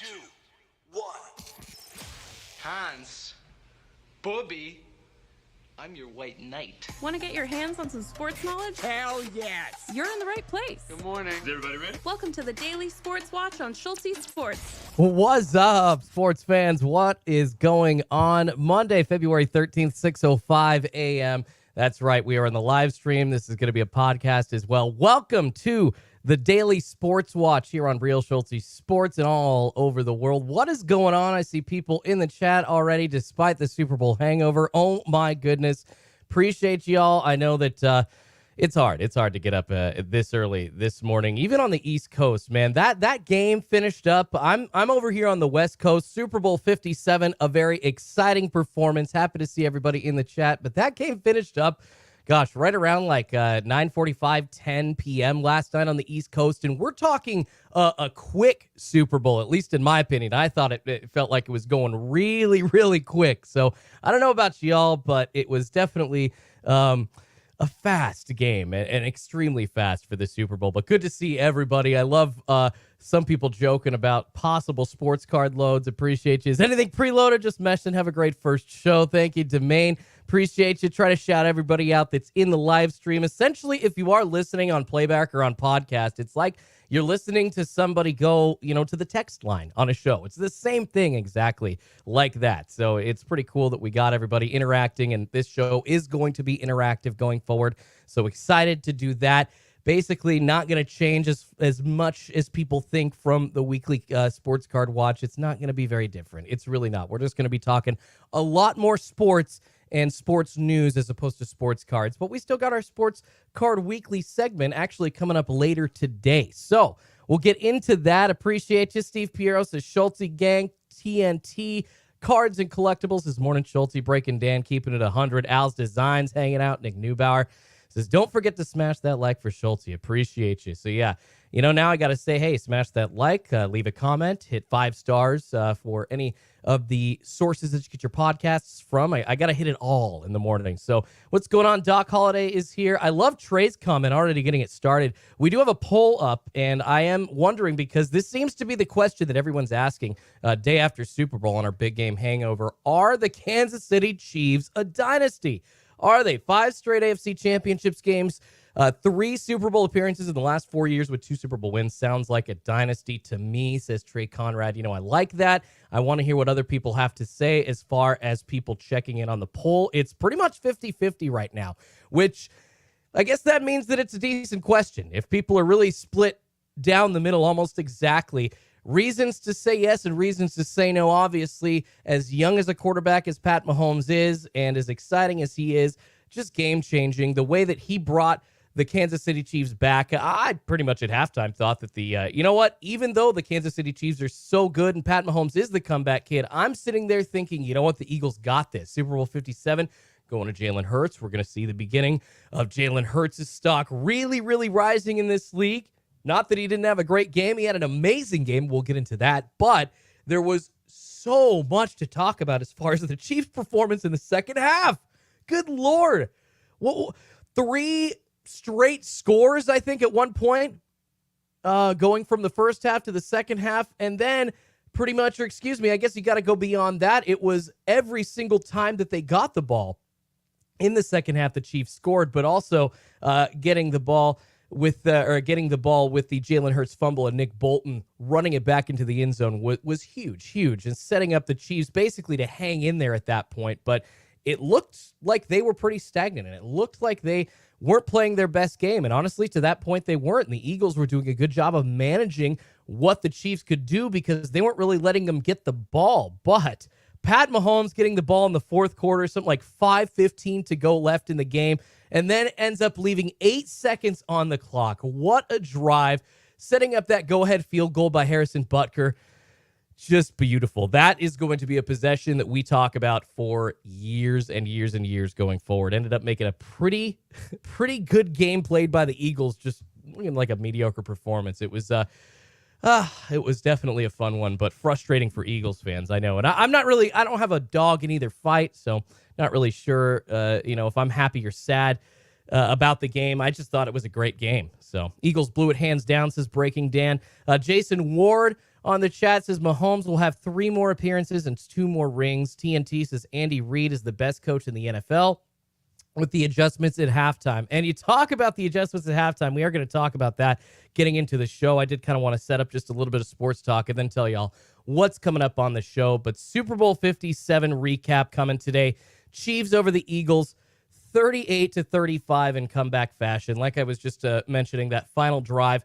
2, 1. Hans, Bobby, I'm your white knight. Want to get your hands on some sports knowledge? Hell yes! You're in the right place. Good morning. Is everybody ready? Welcome to the Daily Sports Watch on Schultzy Sports. What's up, sports fans? What is going on? Monday, February 13th, 6:05 a.m. That's right. We are on the live stream. This is going to be a podcast as well. Welcome to the Daily Sports Watch here on Real Schultzy Sports and all over the world. What is going on? I see people in the chat already despite the Super Bowl hangover. Oh, my goodness. Appreciate y'all. I know that it's hard. It's hard to get up this early this morning, even on the East Coast, man. That game finished up. I'm over here on the West Coast. Super Bowl 57, a very exciting performance. Happy to see everybody in the chat. But that game finished up, gosh, right around like 9:45, 10 p.m. last night on the East Coast. And we're talking a quick Super Bowl, at least in my opinion. I thought it felt like it was going really, really quick. So I don't know about y'all, but it was definitely a fast game and extremely fast for the Super Bowl. But good to see everybody. I love some people joking about possible sports card loads. Appreciate you. Is anything preloaded? Just mesh and have a great first show. Thank you, Domain. Appreciate you. Try to shout everybody out that's in the live stream. Essentially, if you are listening on playback or on podcast, it's like you're listening to somebody go, to the text line on a show. It's the same thing exactly like that. So it's pretty cool that we got everybody interacting, and this show is going to be interactive going forward. So excited to do that. Basically not going to change as much as people think from the weekly sports card watch. It's not going to be very different. It's really not. We're just going to be talking a lot more sports and sports news as opposed to sports cards. But we still got our sports card weekly segment actually coming up later today. So we'll get into that. Appreciate you. Steve Piero says Schultzy Gang, TNT, Cards and Collectibles is Morning Schultzy, Breaking Dan, keeping it 100. Al's Designs hanging out. Nick Neubauer says, don't forget to smash that like for Schultzy. Appreciate you. So, yeah, now I got to say, hey, smash that like, leave a comment, hit 5 stars for any of the sources that you get your podcasts from. I got to hit it all in the morning. So what's going on? Doc Holiday is here. I love Trey's comment, already getting it started. We do have a poll up, and I am wondering, because this seems to be the question that everyone's asking day after Super Bowl on our big game hangover. Are the Kansas City Chiefs a dynasty? Are they? 5 straight AFC Championships games, 3 Super Bowl appearances in the last 4 years with 2 Super Bowl wins. Sounds like a dynasty to me, says Trey Conrad. I like that. I want to hear what other people have to say as far as people checking in on the poll. It's pretty much 50-50 right now, which I guess that means that it's a decent question. If people are really split down the middle almost exactly, reasons to say yes and reasons to say no. Obviously, as young as a quarterback as Pat Mahomes is and as exciting as he is, just game-changing. The way that he brought the Kansas City Chiefs back, I pretty much at halftime thought that even though the Kansas City Chiefs are so good and Pat Mahomes is the comeback kid, I'm sitting there thinking, the Eagles got this. Super Bowl 57, going to Jalen Hurts. We're going to see the beginning of Jalen Hurts' stock really, really rising in this league. Not that he didn't have a great game. He had an amazing game. We'll get into that. But there was so much to talk about as far as the Chiefs' performance in the second half. Good Lord. 3 straight scores, I think, at one point, going from the first half to the second half. And then pretty much, I guess you got to go beyond that. It was every single time that they got the ball in the second half, the Chiefs scored, but also getting the ball with the Jalen Hurts fumble and Nick Bolton running it back into the end zone was huge, and setting up the Chiefs basically to hang in there at that point. But it looked like they were pretty stagnant, and it looked like they weren't playing their best game. And honestly, to that point, they weren't. And the Eagles were doing a good job of managing what the Chiefs could do because they weren't really letting them get the ball. But Pat Mahomes getting the ball in the fourth quarter, something like 5:15 to go left in the game, and then ends up leaving 8 seconds on the clock. What a drive. Setting up that go-ahead field goal by Harrison Butker. Just beautiful. That is going to be a possession that we talk about for years and years and years going forward. Ended up making a pretty good game played by the Eagles, just looking like a mediocre performance. It was definitely a fun one, but frustrating for Eagles fans, I know. And I don't have a dog in either fight, so not really sure, if I'm happy or sad about the game. I just thought it was a great game. So Eagles blew it hands down, says Breaking Dan. Jason Ward on the chat says Mahomes will have 3 more appearances and 2 more rings. TNT says Andy Reid is the best coach in the NFL with the adjustments at halftime. And you talk about the adjustments at halftime. We are going to talk about that getting into the show. I did kind of want to set up just a little bit of sports talk and then tell y'all what's coming up on the show. But Super Bowl 57 recap coming today. Chiefs over the Eagles, 38-35 in comeback fashion. Like I was just mentioning, that final drive,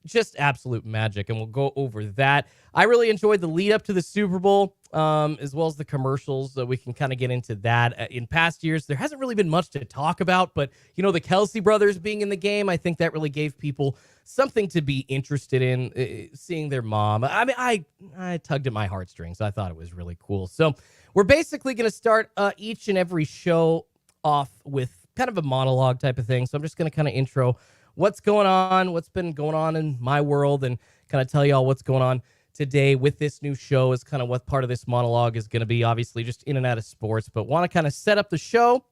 just absolute magic, and we'll go over that. I really enjoyed the lead up to the Super Bowl, as well as the commercials. We can kind of get into that. In past years, there hasn't really been much to talk about, but, you know, the Kelsey brothers being in the game, I think that really gave people something to be interested in, seeing their mom. I mean, I tugged at my heartstrings. I thought it was really cool. So we're basically going to start each and every show off with kind of a monologue type of thing. So I'm just going to kind of intro what's going on, what's been going on in my world, and kind of tell y'all what's going on today with this new show is kind of what part of this monologue is going to be. Obviously, just in and out of sports, but want to kind of set up the show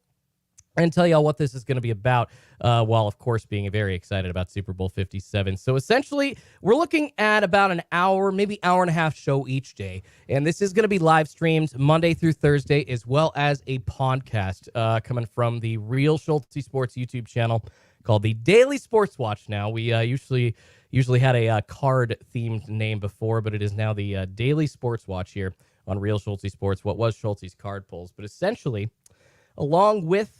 and tell y'all what this is going to be about, while, of course, being very excited about Super Bowl 57. So essentially, we're looking at about an hour, maybe hour and a half show each day. And this is going to be live streamed Monday through Thursday, as well as a podcast coming from the Real Schultzy Sports YouTube channel called the Daily Sports Watch now. We usually had a card-themed name before, but it is now the Daily Sports Watch here on Real Schultzy Sports, what was Schultzy's Card Pulls. But essentially, along with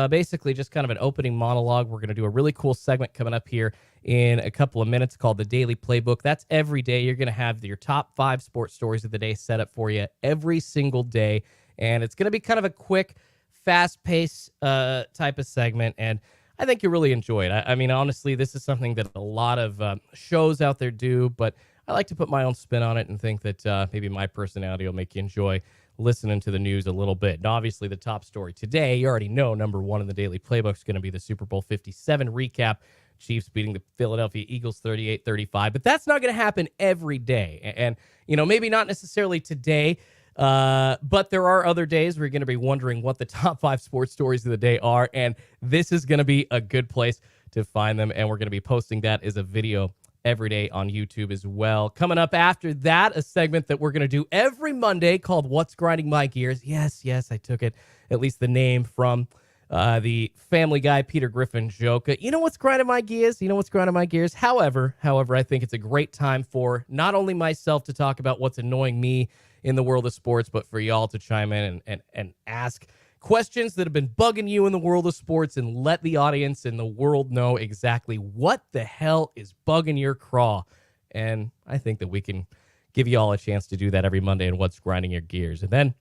basically just kind of an opening monologue, we're going to do a really cool segment coming up here in a couple of minutes called the Daily Playbook. That's every day. You're going to have your top 5 sports stories of the day set up for you every single day. And it's going to be kind of a quick, fast-paced type of segment. And I think you'll really enjoy it. I mean, honestly, this is something that a lot of shows out there do, but I like to put my own spin on it and think that maybe my personality will make you enjoy listening to the news a little bit. And obviously, the top story today, you already know, number 1 in the Daily Playbook is going to be the Super Bowl 57 recap. Chiefs beating the Philadelphia Eagles 38-35. But that's not going to happen every day. And, you know, maybe not necessarily today, but there are other days where you're going to be wondering what the top 5 sports stories of the day are. And this is going to be a good place to find them. And we're going to be posting that as a video every day on YouTube as well. Coming up after that, a segment that we're going to do every Monday called What's Grinding My Gears. Yes, I took it, at least the name, from the Family Guy Peter Griffin joke. You know what's grinding my gears? You know what's grinding my gears? However, I think it's a great time for not only myself to talk about what's annoying me in the world of sports, but for y'all to chime in and ask questions that have been bugging you in the world of sports and let the audience and the world know exactly what the hell is bugging your craw. And I think that we can give you all a chance to do that every Monday in What's Grinding Your Gears. And then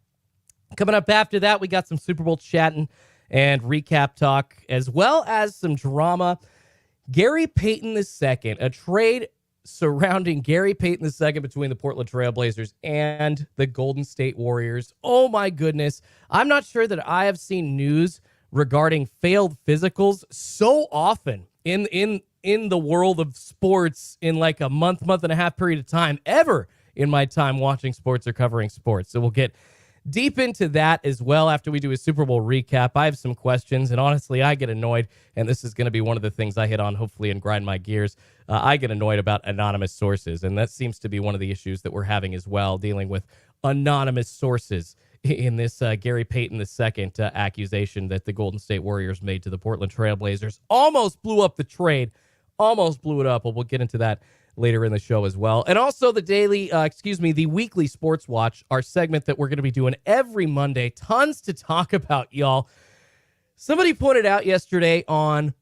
coming up after that, we got some Super Bowl chatting and recap talk, as well as some drama. Gary Payton II, a trade surrounding Gary Payton II between the Portland Trailblazers and the Golden State Warriors. Oh my goodness. I'm not sure that I have seen news regarding failed physicals so often in the world of sports in like a month and a half period of time ever in my time watching sports or covering sports. So we'll get deep into that as well after we do a Super Bowl recap. I have some questions, and honestly, I get annoyed, and this is going to be one of the things I hit on, hopefully, and grind my gears. I get annoyed about anonymous sources, and that seems to be one of the issues that we're having as well, dealing with anonymous sources in this Gary Payton II accusation that the Golden State Warriors made to the Portland Trailblazers. Almost blew up the trade, almost blew it up, but we'll get into that later in the show as well. And also the weekly Sports Watch, our segment that we're going to be doing every Monday. Tons to talk about, y'all. Somebody pointed out yesterday on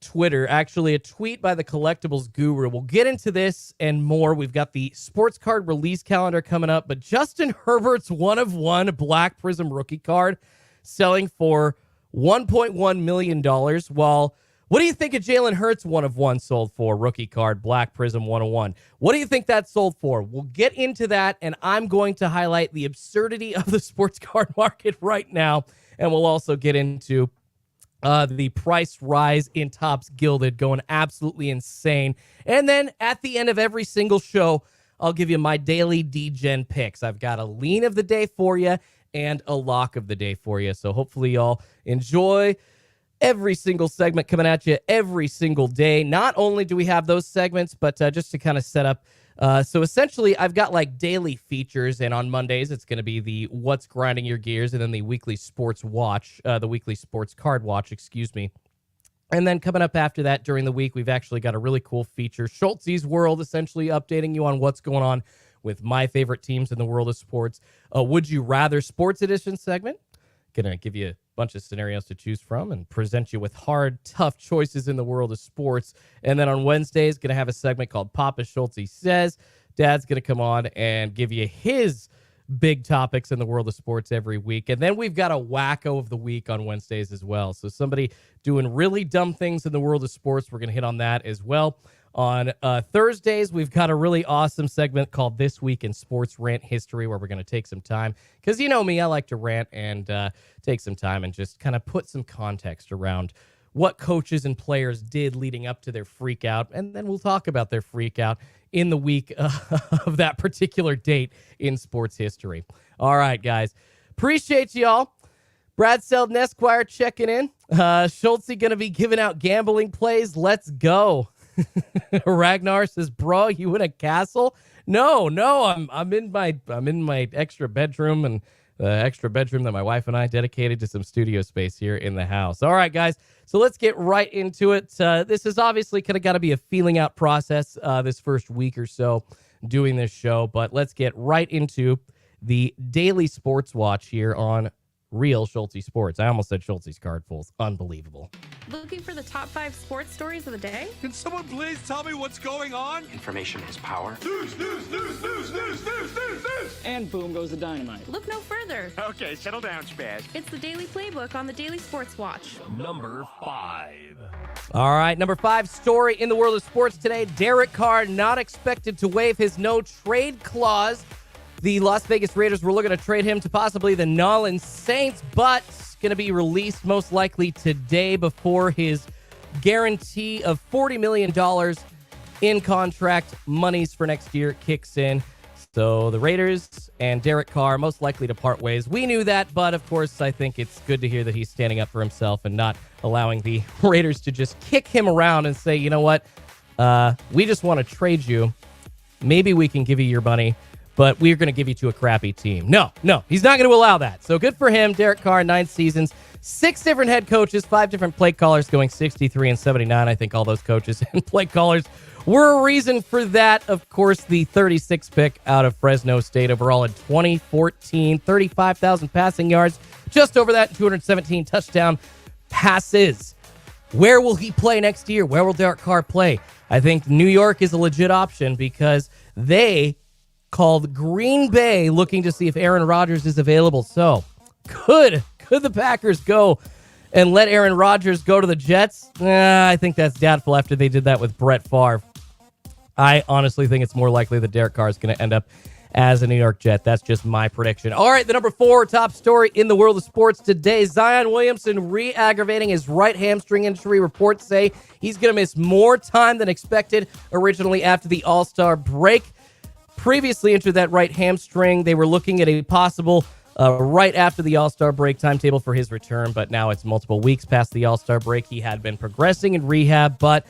Twitter, actually a tweet by the Collectibles Guru. We'll get into this and more. We've got the sports card release calendar coming up, but Justin Herbert's 1/1 Black Prism rookie card selling for $1.1 million, while what do you think of Jalen Hurts 1/1 sold for? Rookie card, Black Prism 1/1. What do you think that sold for? We'll get into that, and I'm going to highlight the absurdity of the sports card market right now, and we'll also get into the price rise in Topps Gilded going absolutely insane. And then at the end of every single show, I'll give you my daily D-Gen picks. I've got a lean of the day for you and a lock of the day for you. So hopefully y'all enjoy every single segment coming at you every single day. Not only do we have those segments, but just to kind of set up So essentially, I've got like daily features, and on Mondays, it's going to be the What's Grinding Your Gears, and then the weekly sports watch, the weekly sports card watch, excuse me. And then coming up after that during the week, we've actually got a really cool feature, Schultzy's World, essentially updating you on what's going on with my favorite teams in the world of sports. Would You Rather Sports Edition segment. Going to give you a bunch of scenarios to choose from and present you with hard, tough choices in the world of sports. And then on Wednesdays, going to have a segment called Papa Schultzy Says. Dad's going to come on and give you his big topics in the world of sports every week. And then we've got a wacko of the week on Wednesdays as well. So somebody doing really dumb things in the world of sports, we're going to hit on that as well. On Thursdays, we've got a really awesome segment called This Week in Sports Rant History, where we're going to take some time, because you know me, I like to rant and take some time and just kind of put some context around what coaches and players did leading up to their freak out, and then we'll talk about their freak out in the week of that particular date in sports history. All right, guys. Appreciate y'all. Brad Selden Esquire checking in. Schultzy going to be giving out gambling plays. Let's go. Ragnar says, bro, you in a castle? No, I'm in my extra bedroom, and the extra bedroom that my wife and I dedicated to some studio space here in the house. All right, guys. So let's get right into it. This is obviously kind of got to be a feeling out process this first week or so doing this show, but let's get right into the daily sports watch here on Real Schultzy Sports. I almost said Schultzy's card pulls. Unbelievable. Looking for the top 5 sports stories of the day? Can someone please tell me what's going on? Information is power. News. And boom goes the dynamite. Look no further. Okay, settle down, Spaz. It's the Daily Playbook on the Daily Sports Watch. Number 5. All right, number 5 story in the world of sports today. Derek Carr not expected to waive his no-trade clause. The Las Vegas Raiders were looking to trade him to possibly the New Orleans Saints, but going to be released most likely today before his guarantee of $40 million in contract monies for next year kicks in. So the Raiders and Derek Carr most likely to part ways. We knew that, but of course, I think it's good to hear that he's standing up for himself and not allowing the Raiders to just kick him around and say, you know what, we just want to trade you. Maybe we can give you your money, but we're going to give you to a crappy team. No, he's not going to allow that. So good for him. Derek Carr, 9 seasons, 6 different head coaches, 5 different play callers, going 63 and 79. I think all those coaches and play callers were a reason for that. Of course, the 36 pick out of Fresno State overall in 2014, 35,000 passing yards, just over that, 217 touchdown passes. Where will he play next year? Where will Derek Carr play? I think New York is a legit option because they called Green Bay looking to see if Aaron Rodgers is available. So could the Packers go and let Aaron Rodgers go to the Jets? I think that's doubtful after they did that with Brett Favre. I honestly think it's more likely that Derek Carr is going to end up as a New York Jet. That's just my prediction. All right, the number 4 top story in the world of sports today. Zion Williamson re-aggravating his right hamstring injury. Reports say he's going to miss more time than expected originally after the All-Star break. Previously injured that right hamstring. They were looking at a possible right after the All-Star break timetable for his return, but now it's multiple weeks past the All-Star break. He had been progressing in rehab, but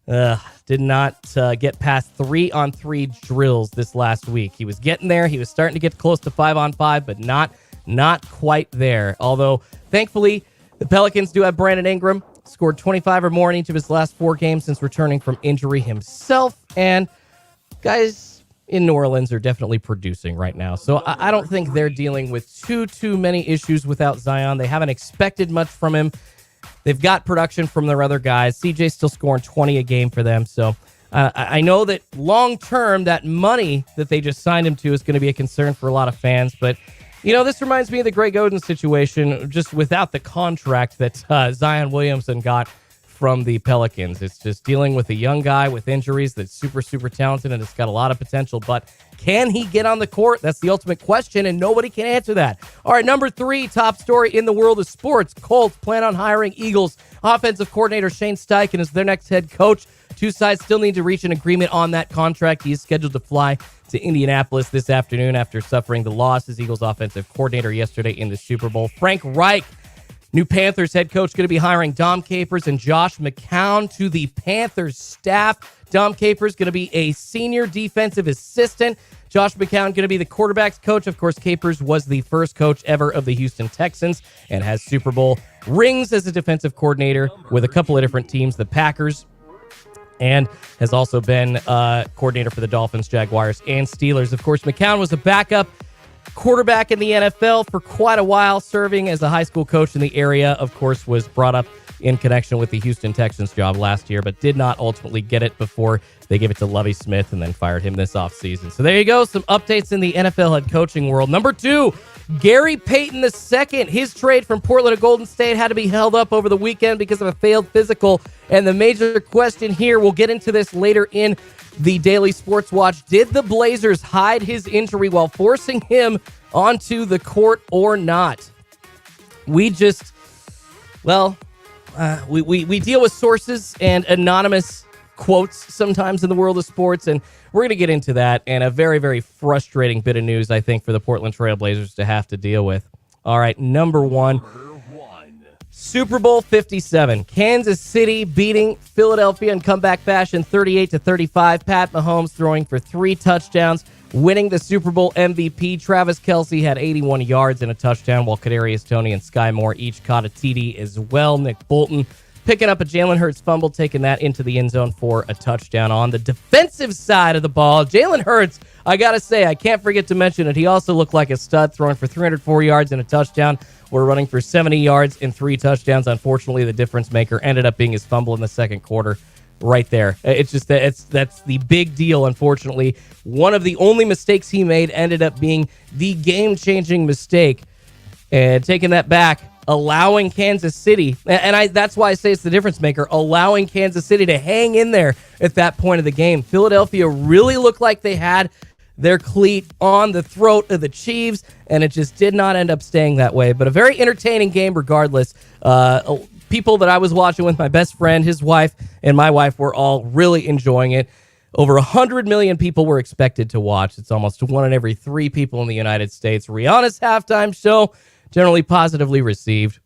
did not get past 3-on-3 drills this last week. He was getting there. He was starting to get close to 5-on-5, but not quite there. Although, thankfully, the Pelicans do have Brandon Ingram. Scored 25 or more in each of his last 4 games since returning from injury himself. And guys in New Orleans are definitely producing right now. So I don't think they're dealing with too many issues without Zion. They haven't expected much from him. They've got production from their other guys. CJ's still scoring 20 a game for them. So I know that long-term, that money that they just signed him to is going to be a concern for a lot of fans. But, you know, this reminds me of the Greg Oden situation, just without the contract that Zion Williamson got from the Pelicans. It's just dealing with a young guy with injuries that's super talented and it's got a lot of potential. But can he get on the court? That's the ultimate question, and nobody can answer that. All right, number 3 top story in the world of sports. Colts plan on hiring Eagles offensive coordinator Shane Steichen as their next head coach. 2 sides still need to reach an agreement on that contract. He is scheduled to fly to Indianapolis this afternoon after suffering the loss as Eagles offensive coordinator yesterday in the Super Bowl. Frank Reich, new Panthers head coach, going to be hiring Dom Capers and Josh McCown to the Panthers staff. Dom Capers going to be a senior defensive assistant. Josh McCown going to be the quarterback's coach. Of course, Capers was the first coach ever of the Houston Texans and has Super Bowl rings as a defensive coordinator with a couple of different teams, the Packers, and has also been coordinator for the Dolphins, Jaguars, and Steelers. Of course, McCown was a backup quarterback in the NFL for quite a while, serving as a high school coach in the area. Of course, was brought up in connection with the Houston Texans job last year, but did not ultimately get it before they gave it to Lovie Smith and then fired him this offseason. So there you go, some updates in the NFL head coaching world. Number 2, Gary Payton II. His trade from Portland to Golden State had to be held up over the weekend because of a failed physical. And the major question here, we'll get into this later in the Daily Sports Watch. Did the Blazers hide his injury while forcing him onto the court or not? We deal with sources and anonymous quotes sometimes in the world of sports, and we're going to get into that and a very, very frustrating bit of news, I think, for the Portland Trail Blazers to have to deal with. All right, number 1. Super Bowl 57. Kansas City beating Philadelphia in comeback fashion 38-35. Pat Mahomes throwing for 3 touchdowns, winning the Super Bowl MVP. Travis Kelce had 81 yards and a touchdown, while Kadarius Toney and Sky Moore each caught a TD as well. Nick Bolton picking up a Jalen Hurts fumble, taking that into the end zone for a touchdown. On the defensive side of the ball, Jalen Hurts, I got to say, I can't forget to mention it, he also looked like a stud, throwing for 304 yards and a touchdown. We're running for 70 yards and 3 touchdowns. Unfortunately, the difference maker ended up being his fumble in the second quarter. Right there. It's just that that's the big deal, unfortunately. One of the only mistakes he made ended up being the game-changing mistake. And taking that back, allowing Kansas City, and that's why I say it's the difference maker, allowing Kansas City to hang in there at that point of the game. Philadelphia really looked like they had their cleat on the throat of the Chiefs, and it just did not end up staying that way. But a very entertaining game regardless. People that I was watching with, my best friend, his wife, and my wife were all really enjoying it. Over 100 million people were expected to watch. It's almost 1 in every 3 people in the United States. Rihanna's halftime show, generally positively received,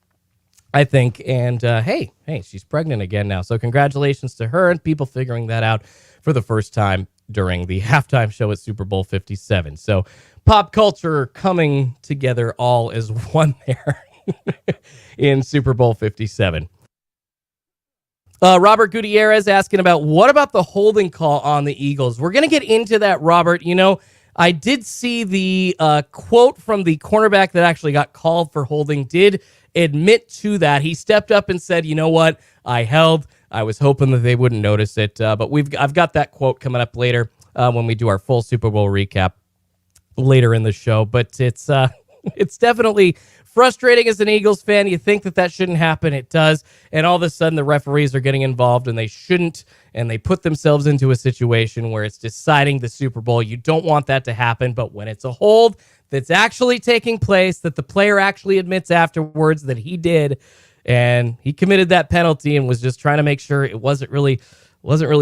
I think. And hey, she's pregnant again now. So congratulations to her and people figuring that out for the first time during the halftime show at Super Bowl 57. So pop culture coming together all as one there in Super Bowl 57. Robert Gutierrez asking about what about the holding call on the Eagles? We're going to get into that, Robert. You know, I did see the quote from the cornerback that actually got called for holding did admit to that. He stepped up and said, you know what, I held. I was hoping that they wouldn't notice it. But I've got that quote coming up later when we do our full Super Bowl recap later in the show. But it's definitely frustrating as an Eagles fan. You think that shouldn't happen. It does. And all of a sudden the referees are getting involved and they shouldn't. And they put themselves into a situation where it's deciding the Super Bowl. You don't want that to happen. But when it's a hold that's actually taking place, that the player actually admits afterwards that he did, and he committed that penalty and was just trying to make sure it wasn't really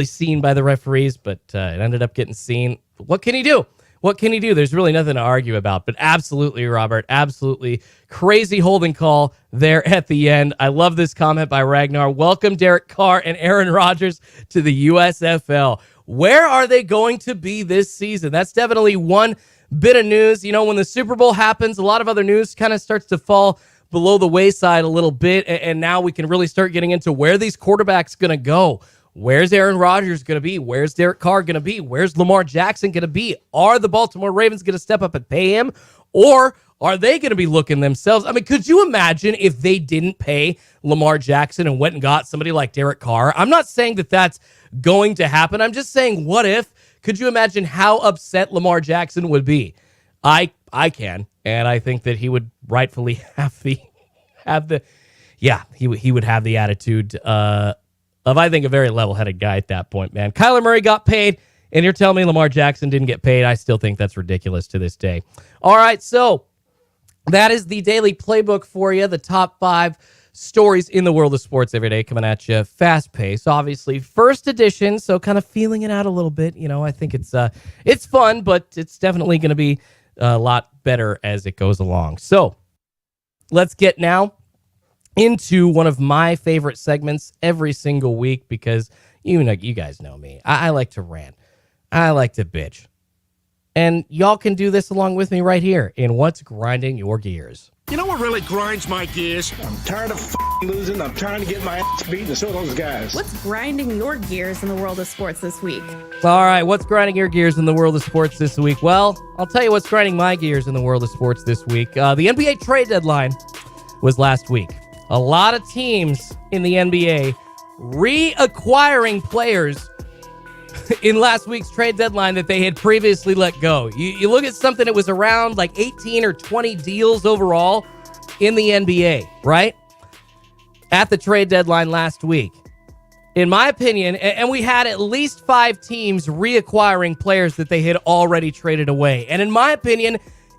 seen by the referees, but it ended up getting seen. What can he do? What can he do? There's really nothing to argue about. But absolutely, Robert, absolutely crazy holding call there at the end. I love this comment by Ragnar. Welcome Derek Carr and Aaron Rodgers to the USFL. Where are they going to be this season? That's definitely one bit of news. You know, when the Super Bowl happens, a lot of other news kind of starts to fall below the wayside a little bit, and now we can really start getting into where these quarterbacks going to go. Where's Aaron Rodgers going to be? Where's Derek Carr going to be? Where's Lamar Jackson going to be? Are the Baltimore Ravens going to step up and pay him? Or are they going to be looking themselves? I mean, could you imagine if they didn't pay Lamar Jackson and went and got somebody like Derek Carr? I'm not saying that that's going to happen. I'm just saying, what if? Could you imagine how upset Lamar Jackson would be? I can, and I think that he would rightfully he would have the attitude of, I think, a very level-headed guy at that point, man. Kyler Murray got paid, and you're telling me Lamar Jackson didn't get paid? I still think that's ridiculous to this day. All right, so that is the daily playbook for you, the top 5 stories in the world of sports every day coming at you fast paced. Obviously, first edition, so kind of feeling it out a little bit. You know, I think it's fun, but it's definitely going to be a lot better as it goes along. So let's get now into one of my favorite segments every single week because, You guys know me. I like to rant. I like to bitch. And y'all can do this along with me right here in What's Grinding Your Gears. You know what really grinds my gears? I'm tired of losing. I'm trying to get my ass beat, and so are those guys. What's grinding your gears in the world of sports this week? All right, what's grinding your gears in the world of sports this week? Well, I'll tell you what's grinding my gears in the world of sports this week. The NBA trade deadline was last week. A lot of teams in the NBA reacquiring players in last week's trade deadline that they had previously let go. You look at something that was around like 18 or 20 deals overall in the NBA, right? At the trade deadline last week. In my opinion, and we had at least 5 teams reacquiring players that they had already traded away. And in my opinion,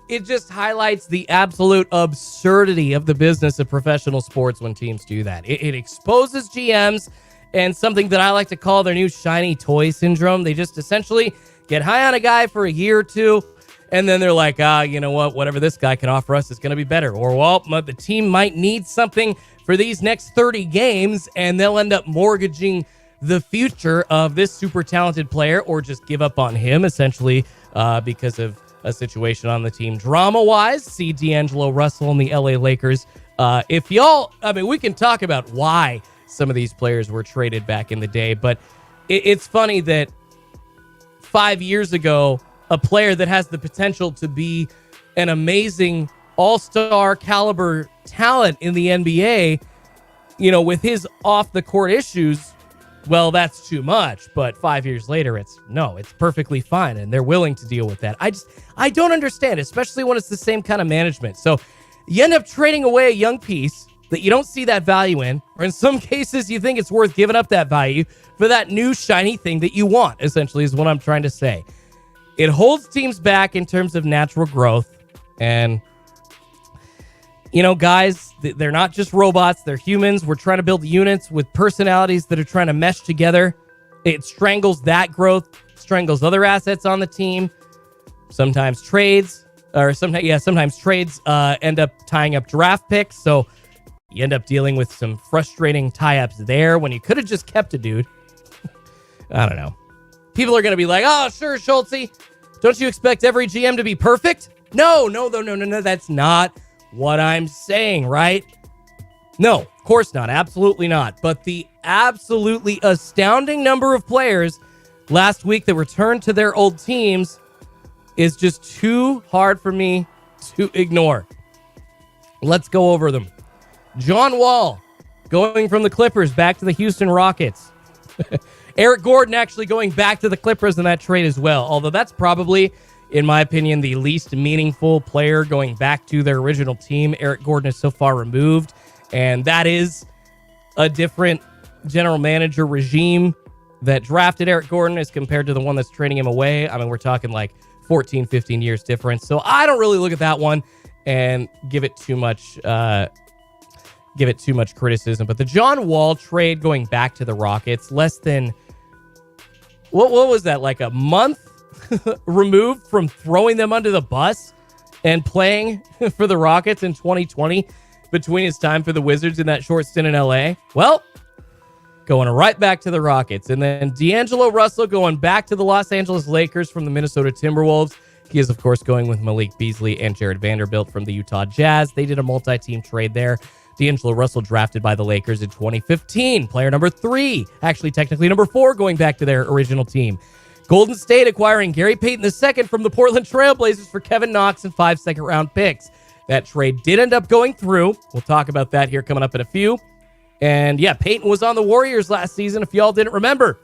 it just highlights the absolute absurdity of the business of professional sports when teams do that. It exposes GMs and something that I like to call their new shiny toy syndrome. They just essentially get high on a guy for a year or two, and then they're like, you know what? Whatever this guy can offer us is going to be better. Or, well, the team might need something for these next 30 games, and they'll end up mortgaging the future of this super talented player or just give up on him, essentially, because of a situation on the team. Drama-wise, see D'Angelo Russell and the LA Lakers. We can talk about why some of these players were traded back in the day, but it's funny that 5 years ago, a player that has the potential to be an amazing all-star caliber talent in the NBA, with his off-the-court issues, well, that's too much. But 5 years later, it's perfectly fine, and they're willing to deal with that. I don't understand, especially when it's the same kind of management. So you end up trading away a young piece that you don't see that value in, or in some cases you think it's worth giving up that value for that new shiny thing that you want, essentially, is what I'm trying to say. It holds teams back in terms of natural growth. And, guys, they're not just robots. They're humans. We're trying to build units with personalities that are trying to mesh together. It strangles that growth, strangles other assets on the team. Sometimes trades end up tying up draft picks. So you end up dealing with some frustrating tie-ups there when you could have just kept a dude. I don't know. People are going to be like, oh, sure, Schultzy. Don't you expect every GM to be perfect? No. That's not what I'm saying, right? No, of course not. Absolutely not. But the absolutely astounding number of players last week that returned to their old teams is just too hard for me to ignore. Let's go over them. John Wall going from the Clippers back to the Houston Rockets. Eric Gordon actually going back to the Clippers in that trade as well. Although that's probably, in my opinion, the least meaningful player going back to their original team. Eric Gordon is so far removed. And that is a different general manager regime that drafted Eric Gordon as compared to the one that's trading him away. I mean, we're talking like 14, 15 years difference. So I don't really look at that one and give it too much criticism. But the John Wall trade going back to the Rockets, less than what was that, like a month removed from throwing them under the bus and playing for the Rockets in 2020 between his time for the Wizards in that short stint in LA. Well, going right back to the Rockets. And then D'Angelo Russell going back to the Los Angeles Lakers from the Minnesota Timberwolves. He is, of course, going with Malik Beasley and Jared Vanderbilt from the Utah Jazz. They did a multi-team trade there. D'Angelo Russell drafted by the Lakers in 2015. Player number 3, actually technically number 4, going back to their original team. Golden State acquiring Gary Payton II from the Portland Trailblazers for Kevin Knox and 5 second-round picks. That trade did end up going through. We'll talk about that here coming up in a few. And yeah, Payton was on the Warriors last season, if y'all didn't remember,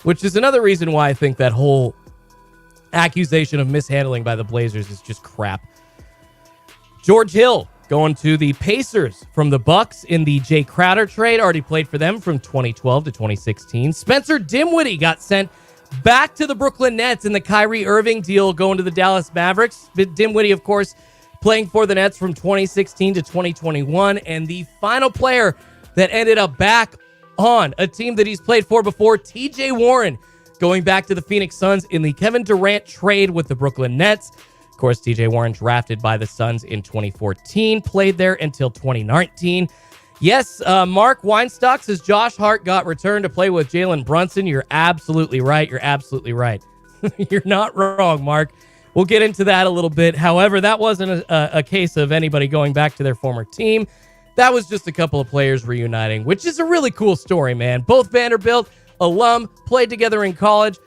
which is another reason why I think that whole accusation of mishandling by the Blazers is just crap. George Hill going to the Pacers from the Bucks in the Jay Crowder trade. Already played for them from 2012 to 2016. Spencer Dinwiddie got sent back to the Brooklyn Nets in the Kyrie Irving deal, going to the Dallas Mavericks. Dinwiddie, of course, playing for the Nets from 2016 to 2021. And the final player that ended up back on a team that he's played for before, TJ Warren, going back to the Phoenix Suns in the Kevin Durant trade with the Brooklyn Nets. Of course, TJ Warren drafted by the Suns in 2014, played there until 2019. Yes, Mark Weinstock says Josh Hart got returned to play with Jalen Brunson. You're absolutely right. You're absolutely right. You're not wrong, Mark. We'll get into that a little bit. However, that wasn't a case of anybody going back to their former team. That was just a couple of players reuniting, which is a really cool story, man. Both Vanderbilt alum, played together in college.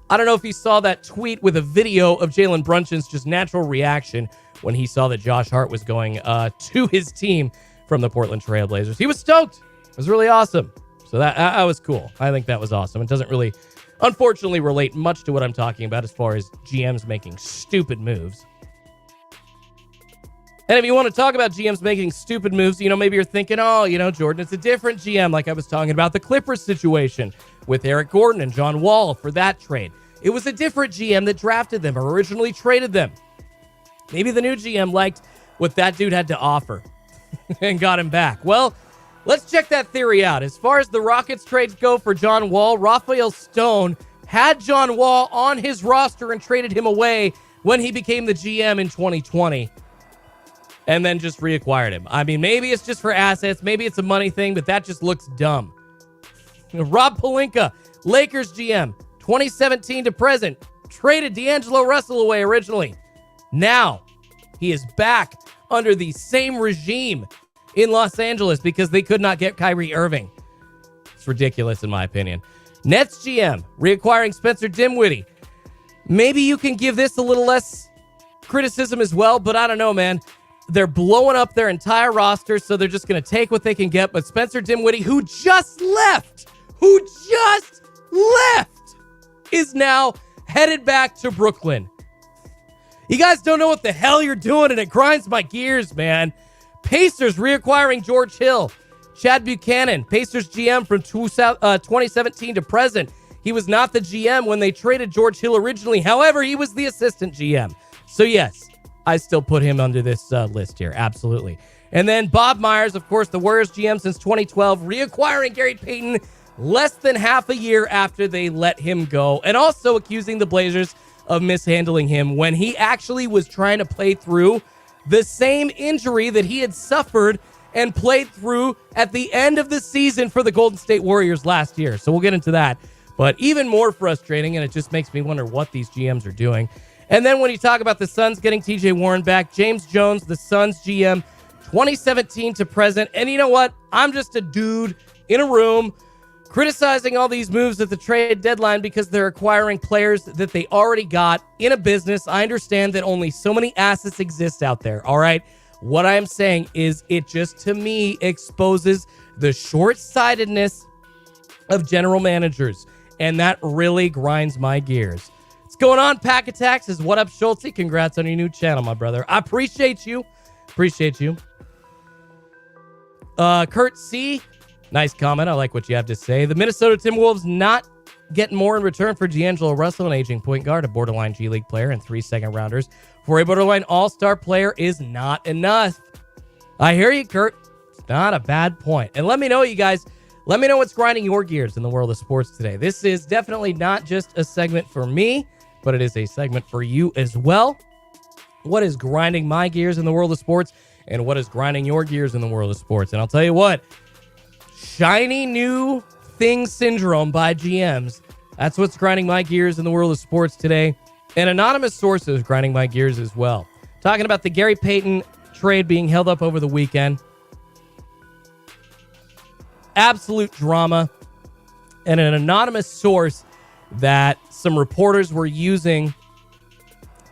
I don't know if you saw that tweet with a video of Jalen Brunson's just natural reaction when he saw that Josh Hart was going to his team from the Portland Trail Blazers. He was stoked. It was really awesome. So that was cool. I think that was awesome. It doesn't really, unfortunately, relate much to what I'm talking about as far as GMs making stupid moves. And if you want to talk about GMs making stupid moves, maybe you're thinking, Jordan, it's a different GM, like I was talking about the Clippers situation with Eric Gordon and John Wall for that trade. It was a different GM that drafted them or originally traded them. Maybe the new GM liked what that dude had to offer and got him back. Well, let's check that theory out. As far as the Rockets trades go for John Wall, Raphael Stone had John Wall on his roster and traded him away when he became the GM in 2020 and then just reacquired him. I mean, maybe it's just for assets. Maybe it's a money thing, but that just looks dumb. Rob Pelinka, Lakers GM, 2017 to present, traded D'Angelo Russell away originally. Now, he is back under the same regime in Los Angeles because they could not get Kyrie Irving. It's ridiculous in my opinion. Nets GM, reacquiring Spencer Dinwiddie. Maybe you can give this a little less criticism as well, but I don't know, man. They're blowing up their entire roster, so they're just going to take what they can get. But Spencer Dinwiddie, who just left, is now headed back to Brooklyn. You guys don't know what the hell you're doing, and it grinds my gears, man. Pacers reacquiring George Hill. Chad Buchanan, Pacers GM from 2017 to present. He was not the GM when they traded George Hill originally. However, he was the assistant GM. So yes, I still put him under this list here. Absolutely. And then Bob Myers, of course, the Warriors GM since 2012, reacquiring Gary Payton less than half a year after they let him go, and also accusing the Blazers of mishandling him when he actually was trying to play through the same injury that he had suffered and played through at the end of the season for the Golden State Warriors last year. So we'll get into that. But even more frustrating, and it just makes me wonder what these GMs are doing. And then when you talk about the Suns getting TJ Warren back, James Jones, the Suns GM, 2017 to present. And you know what? I'm just a dude in a room criticizing all these moves at the trade deadline because they're acquiring players that they already got in a business. I understand that only so many assets exist out there, all right? What I'm saying is it just, to me, exposes the short-sightedness of general managers, and that really grinds my gears. What's going on, Pack Attacks? Is what up, Schultzy? Congrats on your new channel, my brother. I appreciate you. Appreciate you. Kurt C., nice comment. I like what you have to say. The Minnesota Timberwolves not getting more in return for D'Angelo Russell, an aging point guard, a borderline G League player, and 3 second-rounders for a borderline all-star player is not enough. I hear you, Kurt. It's not a bad point. And let me know, you guys. Let me know what's grinding your gears in the world of sports today. This is definitely not just a segment for me, but it is a segment for you as well. What is grinding my gears in the world of sports, and what is grinding your gears in the world of sports? And I'll tell you what, shiny new thing syndrome by GMs. That's what's grinding my gears in the world of sports today. And anonymous sources grinding my gears as well. Talking about the Gary Payton trade being held up over the weekend. Absolute drama. And an anonymous source that some reporters were using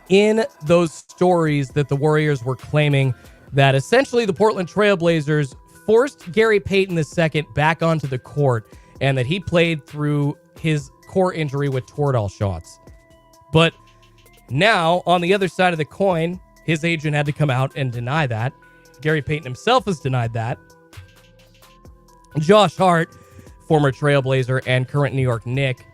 in those stories that the Warriors were claiming that essentially the Portland Trail Blazers forced Gary Payton II back onto the court and that he played through his core injury with Toradol shots. But now, on the other side of the coin, his agent had to come out and deny that. Gary Payton himself has denied that. Josh Hart, former Trailblazer and current New York Knick,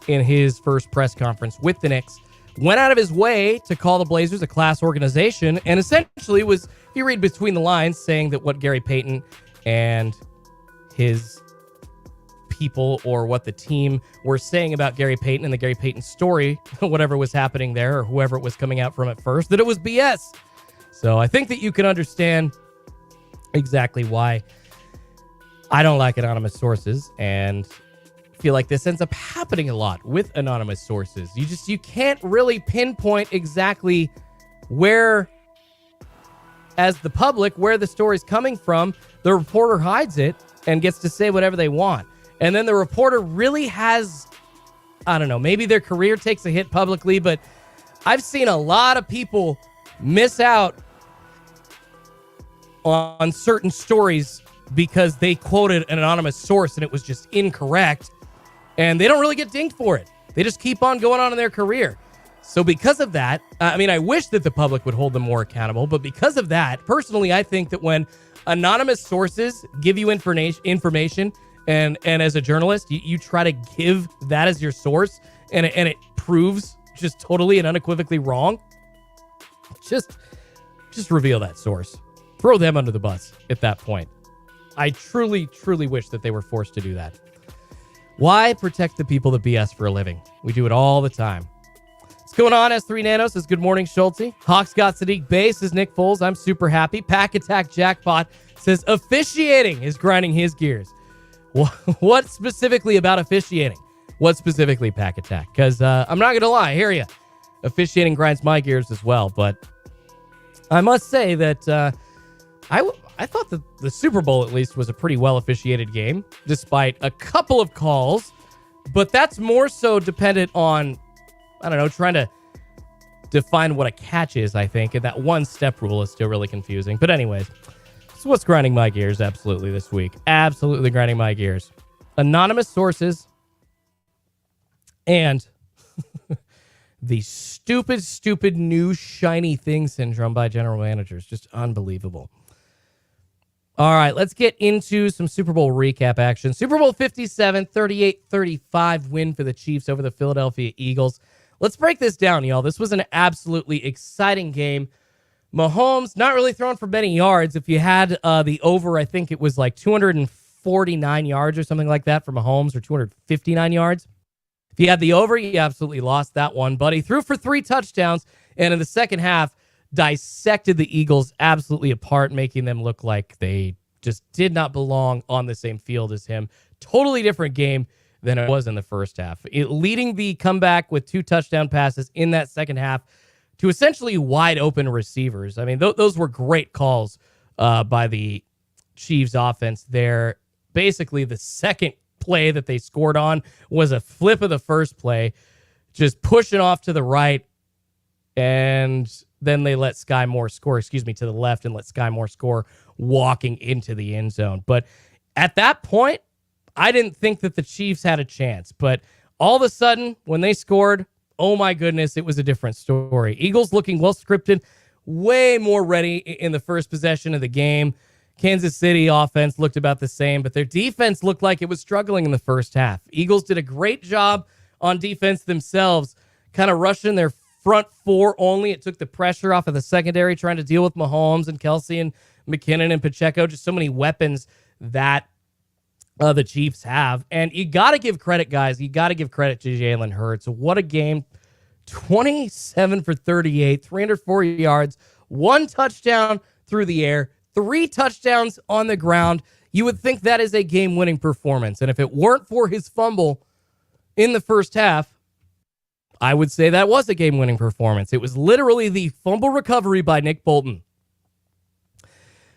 in his first press conference with the Knicks, went out of his way to call the Blazers a class organization and essentially was, if you read between the lines, saying that what Gary Payton and his people or what the team were saying about Gary Payton and the Gary Payton story, whatever was happening there or whoever it was coming out from at first, that it was BS. So I think that you can understand exactly why I don't like anonymous sources, and feel like this ends up happening a lot with anonymous sources. You can't really pinpoint exactly where, as the public, where the story's coming from. The reporter hides it and gets to say whatever they want. And then the reporter really has, I don't know, maybe their career takes a hit publicly, but I've seen a lot of people miss out on certain stories because they quoted an anonymous source and it was just incorrect, and they don't really get dinged for it. They just keep on going on in their career. So because of that, I wish that the public would hold them more accountable, but because of that, personally, I think that when anonymous sources give you information and as a journalist, you try to give that as your source and it proves just totally and unequivocally wrong, just reveal that source. Throw them under the bus at that point. I truly, truly wish that they were forced to do that. Why protect the people that BS for a living? We do it all the time. What's going on? S3 Nano says, good morning, Schultzy. Hawks got Sadiq Bey, says Nick Foles. I'm super happy. Pack Attack Jackpot says officiating is grinding his gears. What specifically about officiating? What specifically, Pack Attack? Because I'm not going to lie, I hear you. Officiating grinds my gears as well, but I must say that I thought that the Super Bowl, at least, was a pretty well-officiated game, despite a couple of calls. But that's more so dependent on, I don't know, trying to define what a catch is, I think. And that one-step rule is still really confusing. But anyways, so what's grinding my gears absolutely this week? Absolutely grinding my gears. Anonymous sources and the stupid new shiny thing syndrome by general managers. Just unbelievable. All right, let's get into some Super Bowl recap action. Super Bowl 57, 38-35 win for the Chiefs over the Philadelphia Eagles. Let's break this down, y'all. This was an absolutely exciting game. Mahomes not really throwing for many yards. If you had the over, I think it was like 249 yards or something like that for Mahomes, or 259 yards. If you had the over, you absolutely lost that one. But he threw for 3 touchdowns, and in the second half, dissected the Eagles absolutely apart, making them look like they just did not belong on the same field as him. Totally different game than it was in the first half. Leading the comeback with 2 touchdown passes in that second half to essentially wide open receivers. I mean, those were great calls by the Chiefs offense there. Basically, the second play that they scored on was a flip of the first play, just pushing off to the right, and then they let Sky Moore score, to the left, and let Sky Moore score walking into the end zone. But at that point, I didn't think that the Chiefs had a chance. But all of a sudden, when they scored, oh my goodness, it was a different story. Eagles looking well scripted, way more ready in the first possession of the game. Kansas City offense looked about the same, but their defense looked like it was struggling in the first half. Eagles did a great job on defense themselves, kind of rushing their front 4 only. It took the pressure off of the secondary, trying to deal with Mahomes and Kelsey and McKinnon and Pacheco. Just so many weapons that the Chiefs have. And you got to give credit, guys. You got to give credit to Jalen Hurts. What a game. 27 for 38, 340 yards, 1 touchdown through the air, 3 touchdowns on the ground. You would think that is a game-winning performance. And if it weren't for his fumble in the first half, I would say that was a game-winning performance. It was literally the fumble recovery by Nick Bolton,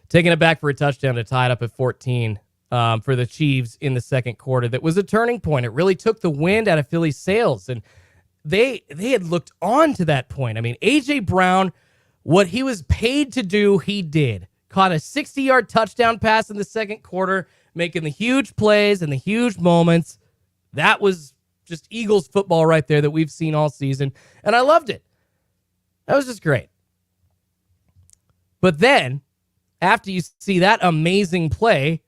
taking it back for a touchdown to tie it up at 14 for the Chiefs in the second quarter. That was a turning point. It really took the wind out of Philly's sails, and they had looked on to that point. I mean, A.J. Brown, what he was paid to do, he did. Caught a 60-yard touchdown pass in the second quarter, making the huge plays and the huge moments. That was just Eagles football right there that we've seen all season, and I loved it. That was just great. But then, after you see that amazing play,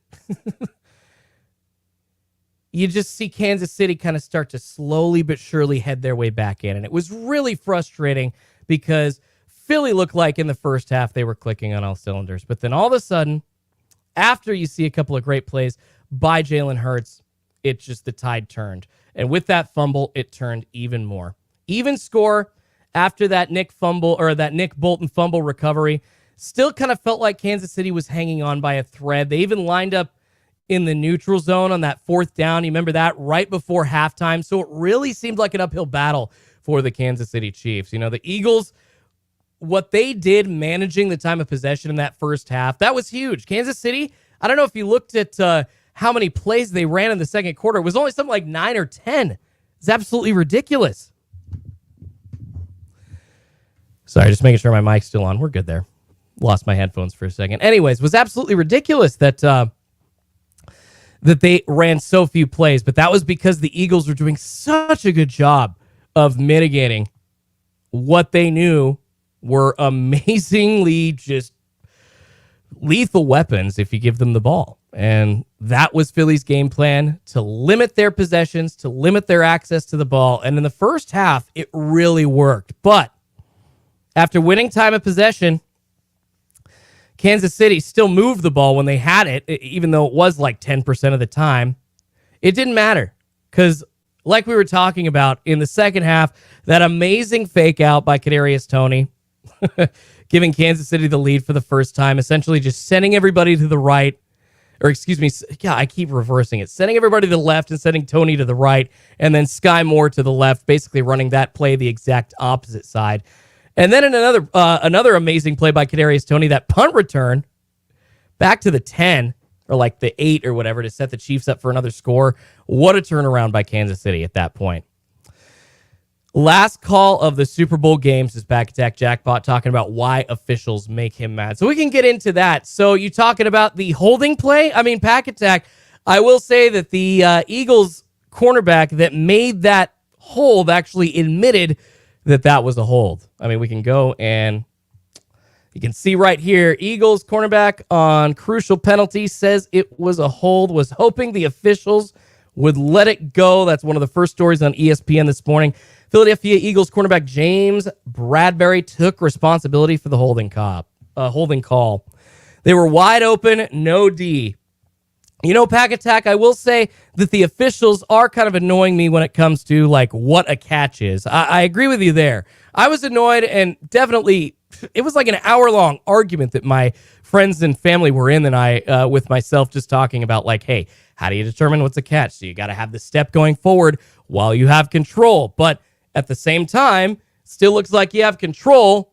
you just see Kansas City kind of start to slowly but surely head their way back in, and it was really frustrating because Philly looked like in the first half they were clicking on all cylinders, but then all of a sudden, after you see a couple of great plays by Jalen Hurts, it just, the tide turned. And with that fumble, it turned even more. Even score after that Nick Bolton fumble recovery. Still kind of felt like Kansas City was hanging on by a thread. They even lined up in the neutral zone on that fourth down. You remember that right before halftime. So it really seemed like an uphill battle for the Kansas City Chiefs. You know, the Eagles, what they did managing the time of possession in that first half, that was huge. Kansas City, I don't know if you looked at how many plays they ran in the second quarter. It was only something like 9 or 10. It's absolutely ridiculous. Sorry, just making sure my mic's still on. We're good there. Lost my headphones for a second. Anyways, it was absolutely ridiculous that that they ran so few plays, but that was because the Eagles were doing such a good job of mitigating what they knew were amazingly just lethal weapons if you give them the ball. And that was Philly's game plan, to limit their possessions, to limit their access to the ball. And in the first half, it really worked. But after winning time of possession, Kansas City still moved the ball when they had it, even though it was like 10% of the time. It didn't matter because, like we were talking about in the second half, that amazing fake out by Kadarius Toney, giving Kansas City the lead for the first time, essentially just sending everybody to the right, or excuse me, yeah, I keep reversing it, sending everybody to the left and sending Toney to the right, and then Sky Moore to the left, basically running that play the exact opposite side. And then in another amazing play by Kadarius Toney, that punt return back to the 10 or like the 8 or whatever to set the Chiefs up for another score. What a turnaround by Kansas City at that point. Last call of the Super Bowl games is Pack Attack Jackpot talking about why officials make him mad. So we can get into that. So you talking about the holding play? I mean, Pack Attack, I will say that the Eagles cornerback that made that hold actually admitted that was a hold. I mean, we can go and you can see right here, Eagles cornerback on crucial penalty says it was a hold, was hoping the officials would let it go. That's one of the first stories on ESPN this morning. Philadelphia Eagles cornerback James Bradbury took responsibility for the holding call. They were wide open, no D. You know, Pack Attack, I will say that the officials are kind of annoying me when it comes to, like, what a catch is. I agree with you there. I was annoyed, and definitely, it was like an hour-long argument that my friends and family were in, and I, with myself, just talking about, like, hey, how do you determine what's a catch? So you got to have the step going forward while you have control. But at the same time, still looks like you have control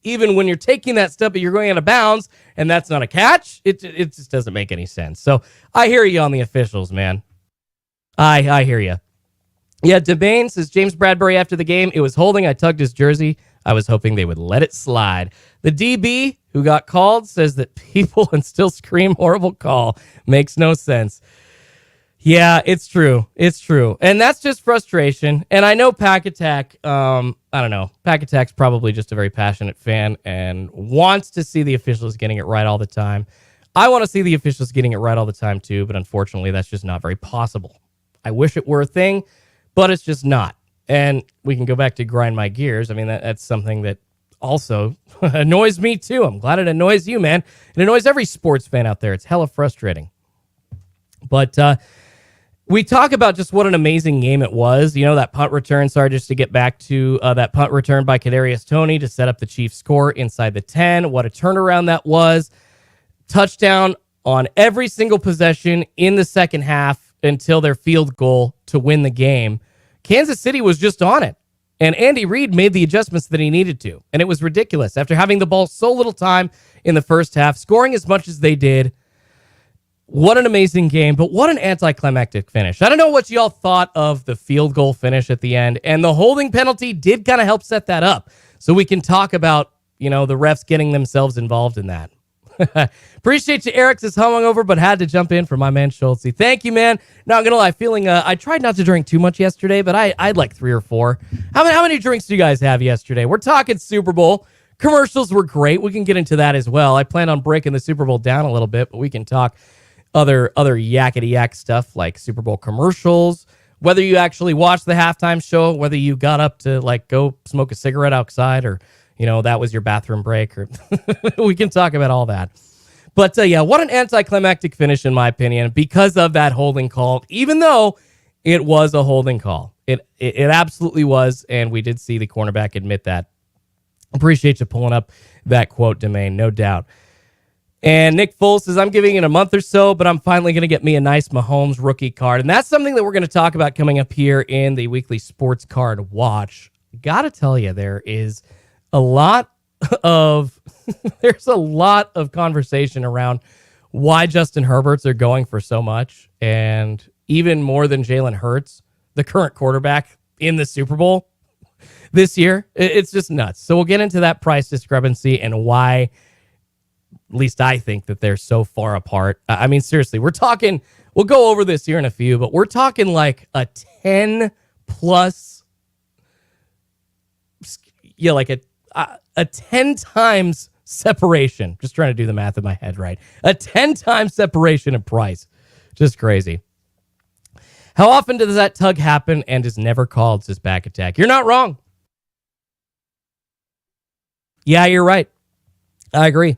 even when you're taking that step, but you're going out of bounds, and that's not a catch. It just doesn't make any sense. So I hear you on the officials, man. I hear you. Yeah, DeBain says, James Bradbury after the game, it was holding. I tugged his jersey. I was hoping they would let it slide. The DB who got called says that people and still scream horrible call. Makes no sense. Yeah, it's true. It's true. And that's just frustration. And I know Pack Attack, I don't know. Pack Attack's probably just a very passionate fan and wants to see the officials getting it right all the time. I want to see the officials getting it right all the time too, but unfortunately that's just not very possible. I wish it were a thing, but it's just not. And we can go back to grind my gears. I mean, that's something that also annoys me too. I'm glad it annoys you, man. It annoys every sports fan out there. It's hella frustrating. But, we talk about just what an amazing game it was. You know, that punt return, sorry, just to get back to that punt return by Kadarius Toney to set up the Chiefs score inside the 10. What a turnaround that was. Touchdown on every single possession in the second half until their field goal to win the game. Kansas City was just on it. And Andy Reid made the adjustments that he needed to. And it was ridiculous. After having the ball so little time in the first half, scoring as much as they did, what an amazing game, but what an anticlimactic finish. I don't know what y'all thought of the field goal finish at the end, and the holding penalty did kind of help set that up. So we can talk about, you know, the refs getting themselves involved in that. Appreciate you, Eric. Is hungover, but had to jump in for my man Schultzy. Thank you, man. Not gonna lie, feeling I tried not to drink too much yesterday, but I had like 3 or 4. How many drinks do you guys have yesterday? We're talking Super Bowl. Commercials were great. We can get into that as well. I plan on breaking the Super Bowl down a little bit, but we can talk other yakety yak stuff like Super Bowl commercials, whether you actually watched the halftime show, whether you got up to like go smoke a cigarette outside, or, you know, that was your bathroom break, or we can talk about all that. But yeah, what an anticlimactic finish in my opinion, because of that holding call, even though it was a holding call. It absolutely was, and we did see the cornerback admit that. Appreciate you pulling up that quote, Domain, no doubt. And Nick Foles says, I'm giving it a month or so, but I'm finally going to get me a nice Mahomes rookie card. And that's something that we're going to talk about coming up here in the weekly sports card watch. Got to tell you, there is a lot of there's a lot of conversation around why Justin Herberts are going for so much, and even more than Jalen Hurts, the current quarterback in the Super Bowl this year. It's just nuts. So we'll get into that price discrepancy and why, at least I think, that they're so far apart. I mean, seriously, we're talking, we'll go over this here in a few, but we're talking like a 10 plus, yeah, like a 10 times separation. Just trying to do the math in my head, right? A 10 times separation in price. Just crazy. How often does that tug happen and is never called, says Back Attack? You're not wrong. Yeah, you're right. I agree.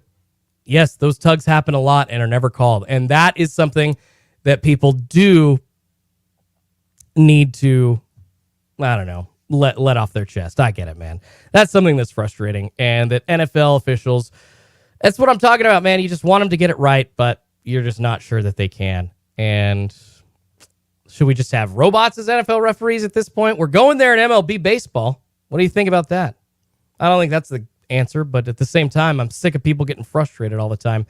Yes, those tugs happen a lot and are never called. And that is something that people do need to, I don't know, let off their chest. I get it, man. That's something that's frustrating. And that NFL officials, that's what I'm talking about, man. You just want them to get it right, but you're just not sure that they can. And should we just have robots as NFL referees at this point? We're going there in MLB baseball. What do you think about that? I don't think that's the answer, but at the same time, I'm sick of people getting frustrated all the time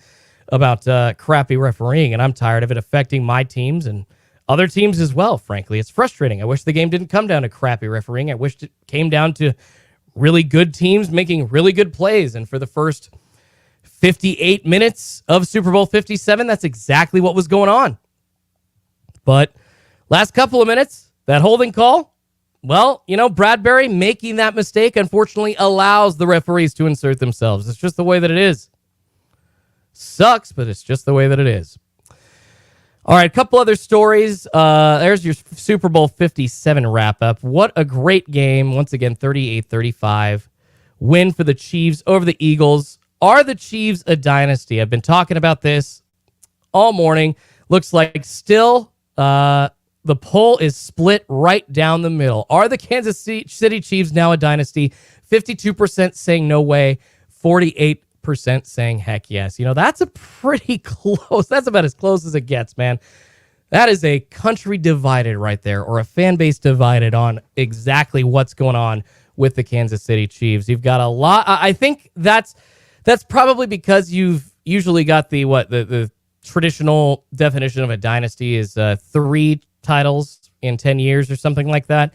about crappy refereeing, and I'm tired of it affecting my teams and other teams as well, frankly. It's frustrating. I wish the game didn't come down to crappy refereeing. I wish it came down to really good teams making really good plays, and for the first 58 minutes of Super Bowl 57, that's exactly what was going on. But last couple of minutes, that holding call, well, you know, Bradbury making that mistake, unfortunately, allows the referees to insert themselves. It's just the way that it is. Sucks, but it's just the way that it is. All right, a couple other stories. There's your Super Bowl 57 wrap-up. What a great game. Once again, 38-35. Win for the Chiefs over the Eagles. Are the Chiefs a dynasty? I've been talking about this all morning. Looks like still the poll is split right down the middle. Are the Kansas City Chiefs now a dynasty? 52% saying no way, 48% saying heck yes. You know, that's a pretty close. That's about as close as it gets, man. That is a country divided right there, or a fan base divided on exactly what's going on with the Kansas City Chiefs. You've got a lot. I think that's probably because you've usually got the traditional definition of a dynasty is 3 titles in 10 years or something like that.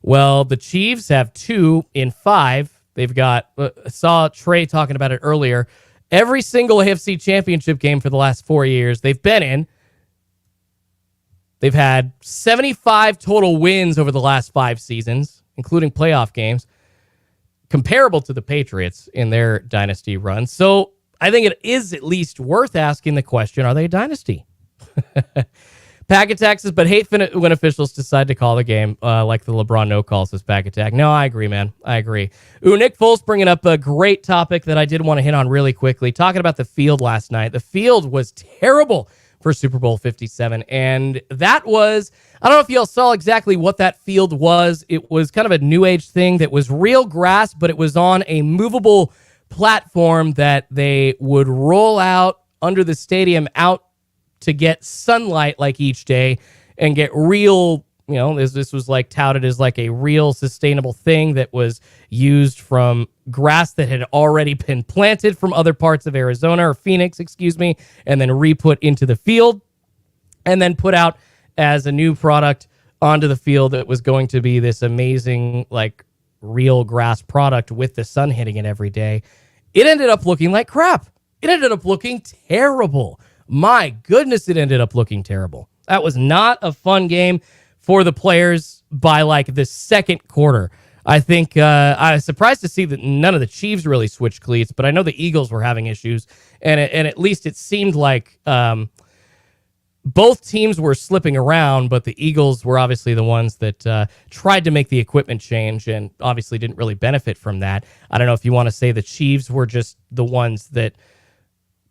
Well, the Chiefs have 2 in 5. They've got, saw Trey talking about it earlier, every single AFC championship game for the last 4 years they've been in. They've had 75 total wins over the last 5 seasons, including playoff games, comparable to the Patriots in their dynasty run. So I think it is at least worth asking the question, are they a dynasty? Pack Attack says, but hate when officials decide to call the game like the LeBron no call, says Pack Attack. No, I agree, man. I agree. Ooh, Nick Foles bringing up a great topic that I did want to hit on really quickly. Talking about the field last night. The field was terrible for Super Bowl 57. And that was, I don't know if y'all saw exactly what that field was. It was kind of a new age thing that was real grass, but it was on a movable platform that they would roll out under the stadium out to get sunlight like each day and get real, you know, this was like touted as like a real sustainable thing that was used from grass that had already been planted from other parts of Arizona or Phoenix, excuse me, and then re-put into the field and then put out as a new product onto the field that was going to be this amazing, like, real grass product with the sun hitting it every day. It ended up looking like crap. It ended up looking terrible. My goodness, it ended up looking terrible. That was not a fun game for the players by like the second quarter. I think I was surprised to see that none of the Chiefs really switched cleats, but I know the Eagles were having issues, and at least it seemed like both teams were slipping around, but the Eagles were obviously the ones that tried to make the equipment change and obviously didn't really benefit from that. I don't know if you want to say the Chiefs were just the ones that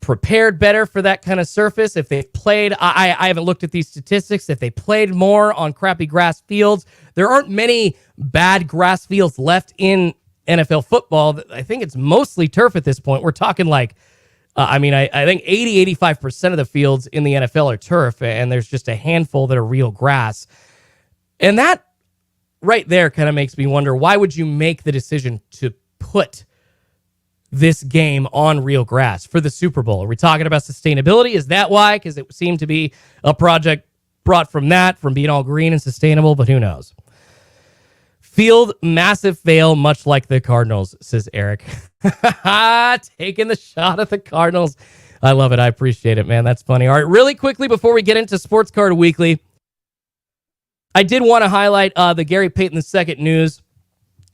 prepared better for that kind of surface. If they played, I haven't looked at these statistics, if they played more on crappy grass fields, there aren't many bad grass fields left in NFL football. I think it's mostly turf at this point. We're talking like I think 85% of the fields in the NFL are turf, and there's just a handful that are real grass. And that right there kind of makes me wonder, why would you make the decision to put this game on real grass for the Super Bowl? Are we talking about sustainability? Is that why? Because it seemed to be a project brought from being all green and sustainable, but who knows? Field, massive fail, much like the Cardinals, says Eric. Taking the shot at the Cardinals. I love it. I appreciate it, man. That's funny. All right, really quickly before we get into Sports Card Weekly, I did want to highlight the Gary Payton II news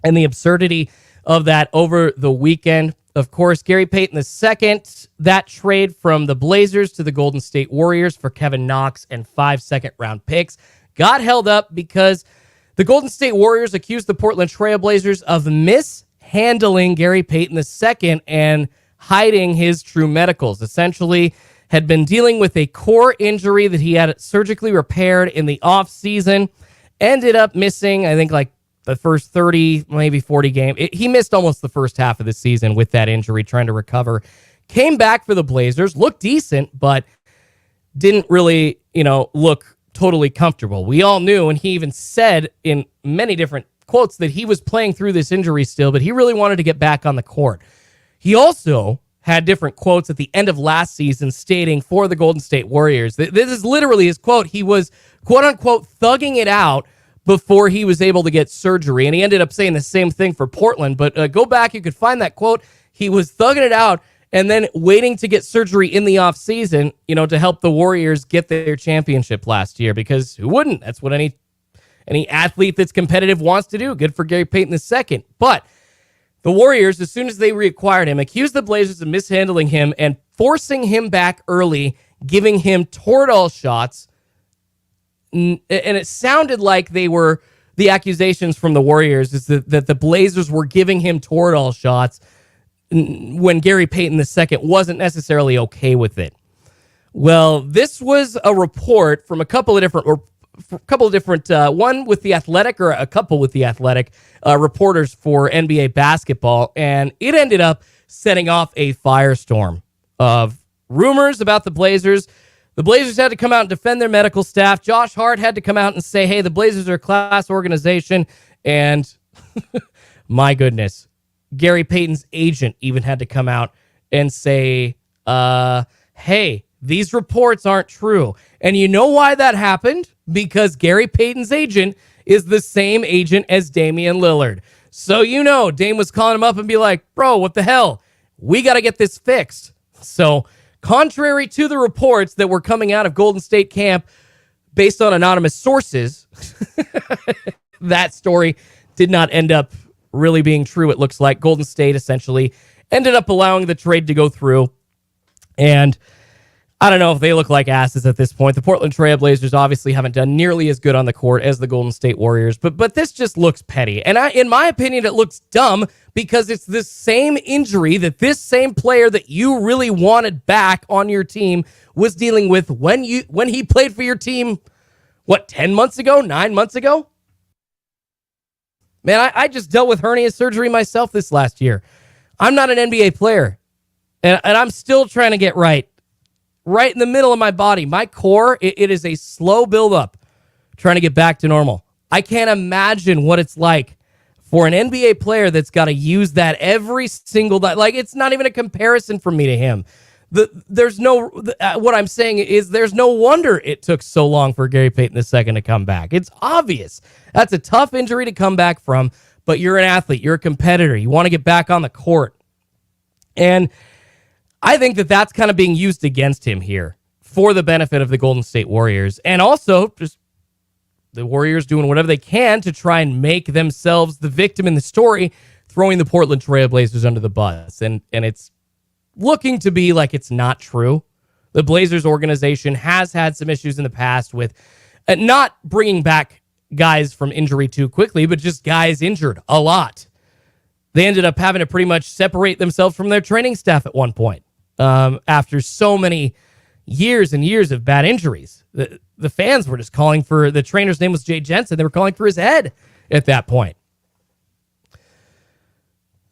and the absurdity of that over the weekend. Of course, Gary Payton II, that trade from the Blazers to the Golden State Warriors for Kevin Knox and 5 second-round picks got held up because the Golden State Warriors accused the Portland Trail Blazers of mishandling Gary Payton II and hiding his true medicals. Essentially, had been dealing with a core injury that he had surgically repaired in the offseason, ended up missing, I think, like the first 30, maybe 40 games. He missed almost the first half of the season with that injury, trying to recover. Came back for the Blazers, looked decent, but didn't really, look totally comfortable. We all knew, and he even said in many different quotes that he was playing through this injury still, but he really wanted to get back on the court. He also had different quotes at the end of last season stating for the Golden State Warriors, this is literally his quote, he was, quote unquote, thugging it out before he was able to get surgery. And he ended up saying the same thing for Portland, but go back, you could find that quote. He was thugging it out and then waiting to get surgery in the offseason, to help the Warriors get their championship last year, because who wouldn't? That's what any athlete that's competitive wants to do. Good for Gary Payton II. But the Warriors, as soon as they reacquired him, accused the Blazers of mishandling him and forcing him back early, giving him Toradol shots. And it sounded like the accusations from the Warriors is that the Blazers were giving him Toradol shots when Gary Payton II wasn't necessarily okay with it. Well, this was a report from a couple of different, one with The Athletic, or a couple with The Athletic, reporters for NBA basketball, and it ended up setting off a firestorm of rumors about the Blazers. The Blazers had to come out and defend their medical staff. Josh Hart had to come out and say, hey, the Blazers are a class organization, and my goodness, Gary Payton's agent even had to come out and say, hey, these reports aren't true. And you know why that happened? Because Gary Payton's agent is the same agent as Damian Lillard. So Dame was calling him up and be like, bro, what the hell? We got to get this fixed. So contrary to the reports that were coming out of Golden State camp based on anonymous sources, that story did not end up really being true. It looks like Golden State essentially ended up allowing the trade to go through. And I don't know if they look like asses at this point. The Portland Trail Blazers obviously haven't done nearly as good on the court as the Golden State Warriors, but this just looks petty. And in my opinion, it looks dumb because it's the same injury that this same player that you really wanted back on your team was dealing with when he played for your team, 10 months ago, 9 months ago? Man, I just dealt with hernia surgery myself this last year. I'm not an NBA player, and I'm still trying to get right in the middle of my body. My core, it is a slow buildup trying to get back to normal. I can't imagine what it's like for an NBA player that's got to use that every single day. Like, it's not even a comparison from me to him. What I'm saying is there's no wonder it took so long for Gary Payton II to come back. It's obvious. That's a tough injury to come back from, but you're an athlete. You're a competitor. You want to get back on the court. And I think that that's kind of being used against him here for the benefit of the Golden State Warriors. And also just the Warriors doing whatever they can to try and make themselves the victim in the story, throwing the Portland Trail Blazers under the bus. And it's looking to be like it's not true. The Blazers organization has had some issues in the past with not bringing back guys from injury too quickly, but just guys injured a lot. They ended up having to pretty much separate themselves from their training staff at one point after so many years and years of bad injuries. The fans were just calling for, the trainer's name was Jay Jensen. They were calling for his head at that point.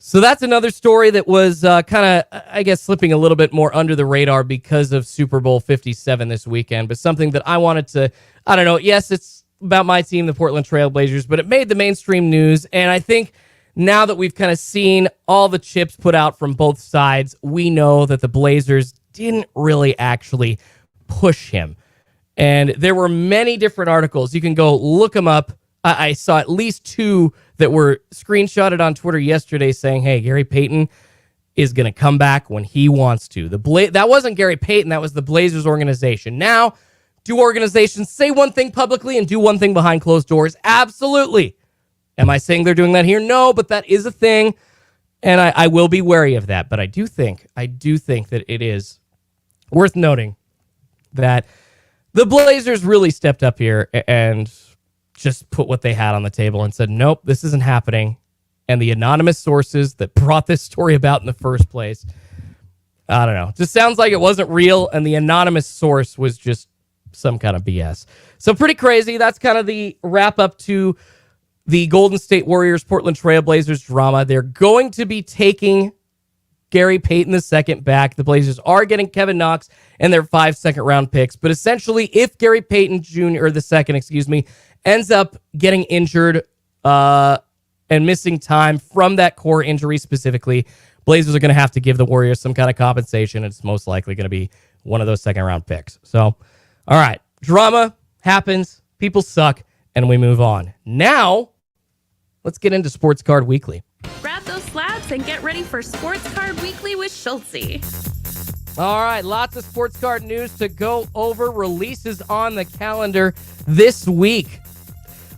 So that's another story that was kind of, I guess, slipping a little bit more under the radar because of Super Bowl 57 this weekend, but something that I wanted to, I don't know, yes, it's about my team, the Portland Trail Blazers, but it made the mainstream news, and I think now that we've kind of seen all the chips put out from both sides, we know that the Blazers didn't really actually push him. And there were many different articles. You can go look them up. I saw at least 2 that were screenshotted on Twitter yesterday saying, hey, Gary Payton is going to come back when he wants to. That wasn't Gary Payton. That was the Blazers organization. Now, do organizations say one thing publicly and do one thing behind closed doors? Absolutely. Am I saying they're doing that here? No, but that is a thing, and I will be wary of that. But I do think that it is worth noting that the Blazers really stepped up here and just put what they had on the table and said, nope, this isn't happening. And the anonymous sources that brought this story about in the first place, I don't know, just sounds like it wasn't real, and the anonymous source was just some kind of BS. So pretty crazy. That's kind of the wrap up to the Golden State Warriors Portland Trail Blazers drama. They're going to be taking Gary Payton II back. The Blazers are getting Kevin Knox and their 5 second-round picks. But essentially, if Gary Payton Jr., or the second, ends up getting injured and missing time from that core injury specifically, Blazers are going to have to give the Warriors some kind of compensation. It's most likely going to be one of those second-round picks. So, all right, drama happens, people suck, and we move on. Now, let's get into Sports Card Weekly. Grab those slabs and get ready for Sports Card Weekly with Schultzy. All right, lots of sports card news to go over. Releases on the calendar this week.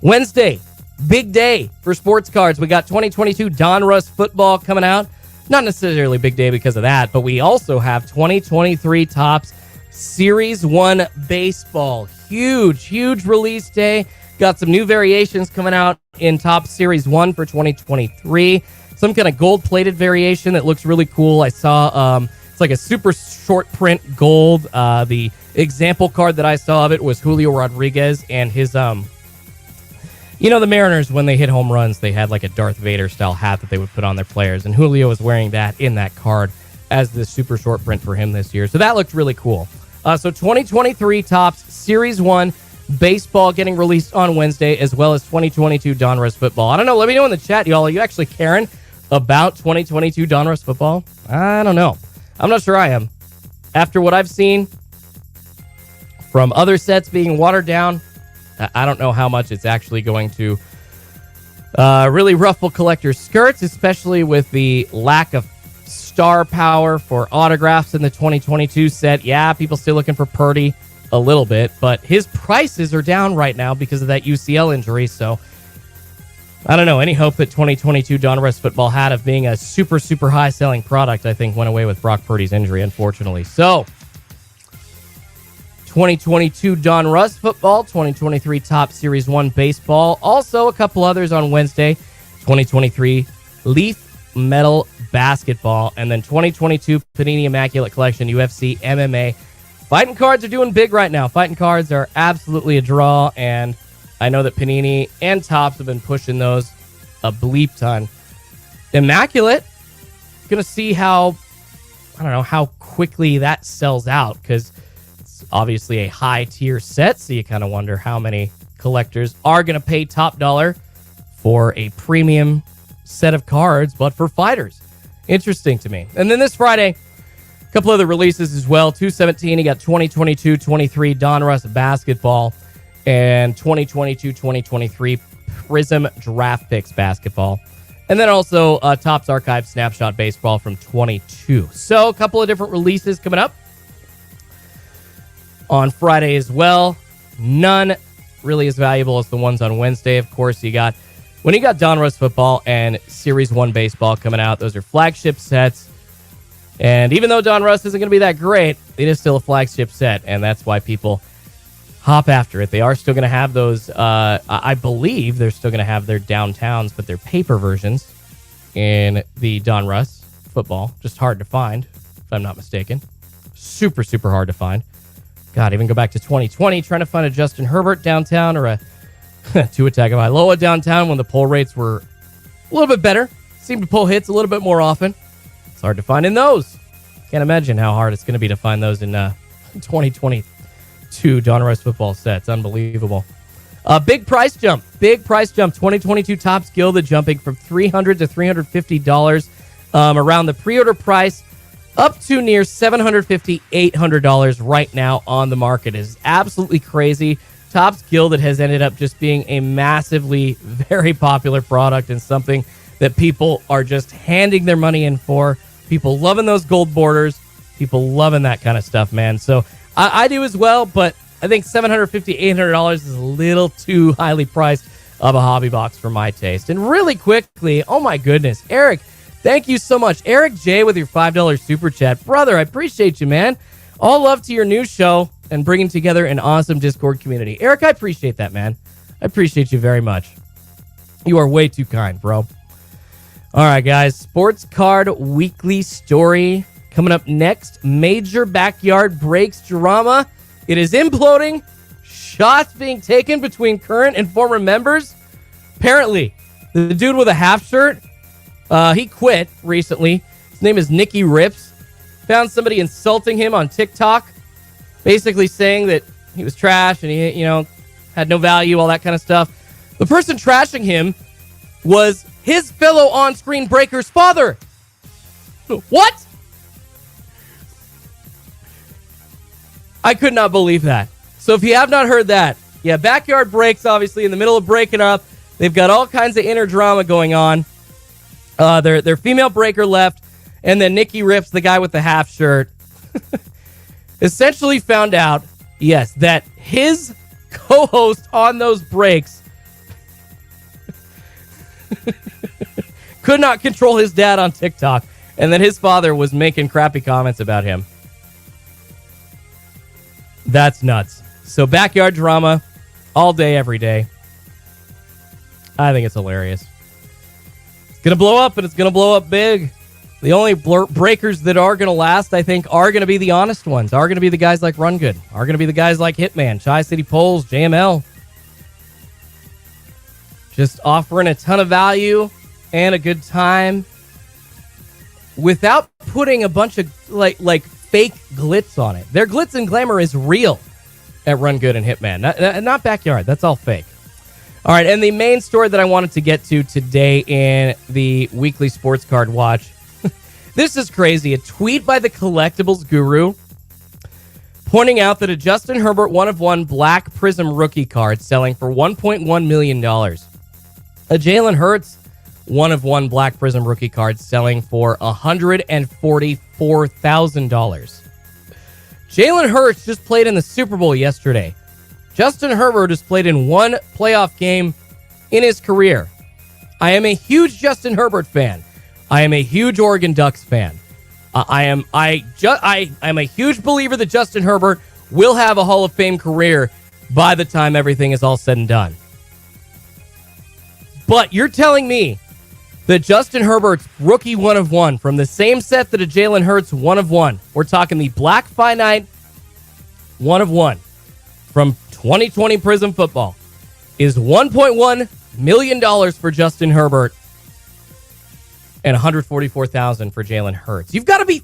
Wednesday, big day for sports cards. We got 2022 Donruss football coming out. Not necessarily a big day because of that, but we also have 2023 Topps Series 1 baseball. Huge release day. Got some new variations coming out in Topps Series 1 for 2023. Some kind of gold-plated variation that looks really cool. I saw it's like a super short print gold. The example card that I saw of it was Julio Rodriguez and his the Mariners, when they hit home runs, they had like a Darth Vader style hat that they would put on their players, and Julio was wearing that in that card as the super short print for him this year. So that looked really cool. So 2023 Topps Series 1 baseball getting released on Wednesday, as well as 2022 Donruss football. I don't know. Let me know in the chat, y'all. Are you actually caring about 2022 Donruss football? I don't know. I'm not sure I am. After what I've seen from other sets being watered down, I don't know how much it's actually going to really ruffle collectors' skirts, especially with the lack of star power for autographs in the 2022 set. Yeah, people still looking for Purdy a little bit, but his prices are down right now because of that UCL injury. So I don't know. Any hope that 2022 Donruss football had of being a super high selling product, I think, went away with Brock Purdy's injury, unfortunately. So 2022 Donruss football, 2023 Topps Series 1 baseball. Also, a couple others on Wednesday. 2023 Leaf Metal basketball, and then 2022 Panini Immaculate Collection UFC MMA. Fighting cards are doing big right now. Fighting cards are absolutely a draw, and I know that Panini and Topps have been pushing those a bleep ton. Immaculate, gonna see how quickly that sells out, because it's obviously a high tier set, so you kind of wonder how many collectors are gonna pay top dollar for a premium set of cards, but for fighters. Interesting to me. And then this Friday, a couple other releases as well. 2/17, you got 2022-23 Donruss basketball and 2022-2023 Prism Draft Picks basketball. And then also Topps Archive Snapshot baseball from 22. So a couple of different releases coming up on Friday as well. None really as valuable as the ones on Wednesday. Of course, when you got Donruss football and Series 1 baseball coming out, those are flagship sets. And even though Donruss isn't going to be that great, it is still a flagship set, and that's why people hop after it. They are still going to have those, I believe they're still going to have their downtowns, but they're paper versions in the Donruss football. Just hard to find, if I'm not mistaken. Super hard to find. God, even go back to 2020, trying to find a Justin Herbert downtown or a Tua Tagovailoa downtown when the poll rates were a little bit better. seem to pull hits a little bit more often. It's hard to find in those. Can't imagine how hard it's going to be to find those in 2022 Donruss football sets. Unbelievable. Big price jump. 2022 Topps Gilded jumping from $300 to $350 around the pre-order price up to near $750, $800 right now on the market. It is absolutely crazy. Topps Gilded has ended up just being a massively, very popular product and something that people are just handing their money in for. People loving those gold borders. People loving that kind of stuff, man. So I do as well, but I think $750, $800 is a little too highly priced of a hobby box for my taste. And really quickly, oh my goodness, Eric, thank you so much. Eric J with your $5 super chat. Brother, I appreciate you, man. All love to your new show and bringing together an awesome Discord community. Eric, I appreciate that, man. I appreciate you very much. You are way too kind, bro. All right, guys. Sports Card Weekly Story coming up next. Major backyard breaks drama. It is imploding. Shots being taken between current and former members. Apparently, the dude with a half shirt, he quit recently. His name is Nicky Rips. Found somebody insulting him on TikTok, basically saying that he was trash and he, had no value, all that kind of stuff. The person trashing him was his fellow on-screen breaker's father. What? I could not believe that. So if you have not heard that, yeah, backyard breaks, obviously, in the middle of breaking up. They've got all kinds of inner drama going on. Their female breaker left, and then Nicky Rips, the guy with the half shirt, essentially found out, yes, that his co-host on those breaks could not control his dad on TikTok, and that his father was making crappy comments about him. That's nuts. So backyard drama all day, every day. I think it's hilarious. It's going to blow up, and it's going to blow up big. The only breakers that are going to last, I think, are going to be the honest ones. Are going to be the guys like Run Good. Are going to be the guys like Hitman, Tri-City Polls, JML. Just offering a ton of value and a good time without putting a bunch of like fake glitz on it. Their glitz and glamour is real at Run Good and Hitman, not backyard. That's all fake. All right, and the main story that I wanted to get to today in the weekly sports card watch. This is crazy. A tweet by the collectibles guru pointing out that a Justin Herbert 1/1 Black Prism rookie card selling for $1.1 million. A Jalen Hurts 1/1 Black Prism rookie card selling for $144,000. Jalen Hurts just played in the Super Bowl yesterday. Justin Herbert has played in one playoff game in his career. I am a huge Justin Herbert fan. I am a huge Oregon Ducks fan. I am a huge believer that Justin Herbert will have a Hall of Fame career by the time everything is all said and done. But you're telling me that Justin Herbert's rookie 1/1 from the same set that a Jalen Hurts 1/1, we're talking the Black Finite 1/1 from 2020 Prism Football, is $1.1 million for Justin Herbert and $144,000 for Jalen Hurts. You've got to be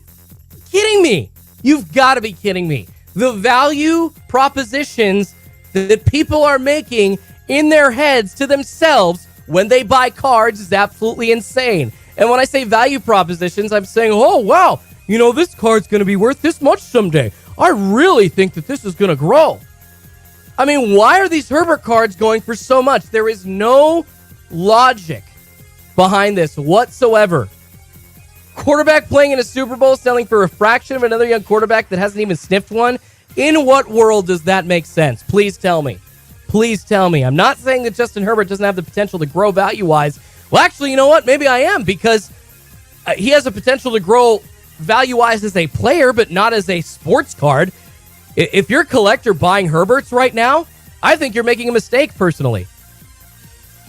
kidding me. You've got to be kidding me. The value propositions that people are making in their heads to themselves when they buy cards is absolutely insane. And when I say value propositions, I'm saying, oh, wow, this card's going to be worth this much someday. I really think that this is going to grow. I mean, why are these Herbert cards going for so much? There is no logic behind this whatsoever. Quarterback playing in a Super Bowl selling for a fraction of another young quarterback that hasn't even sniffed one? In what world does that make sense? Please tell me. Please tell me. I'm not saying that Justin Herbert doesn't have the potential to grow value-wise. Well, actually, you know what? Maybe I am, because he has a potential to grow value-wise as a player, but not as a sports card. If you're a collector buying Herberts right now, I think you're making a mistake, personally.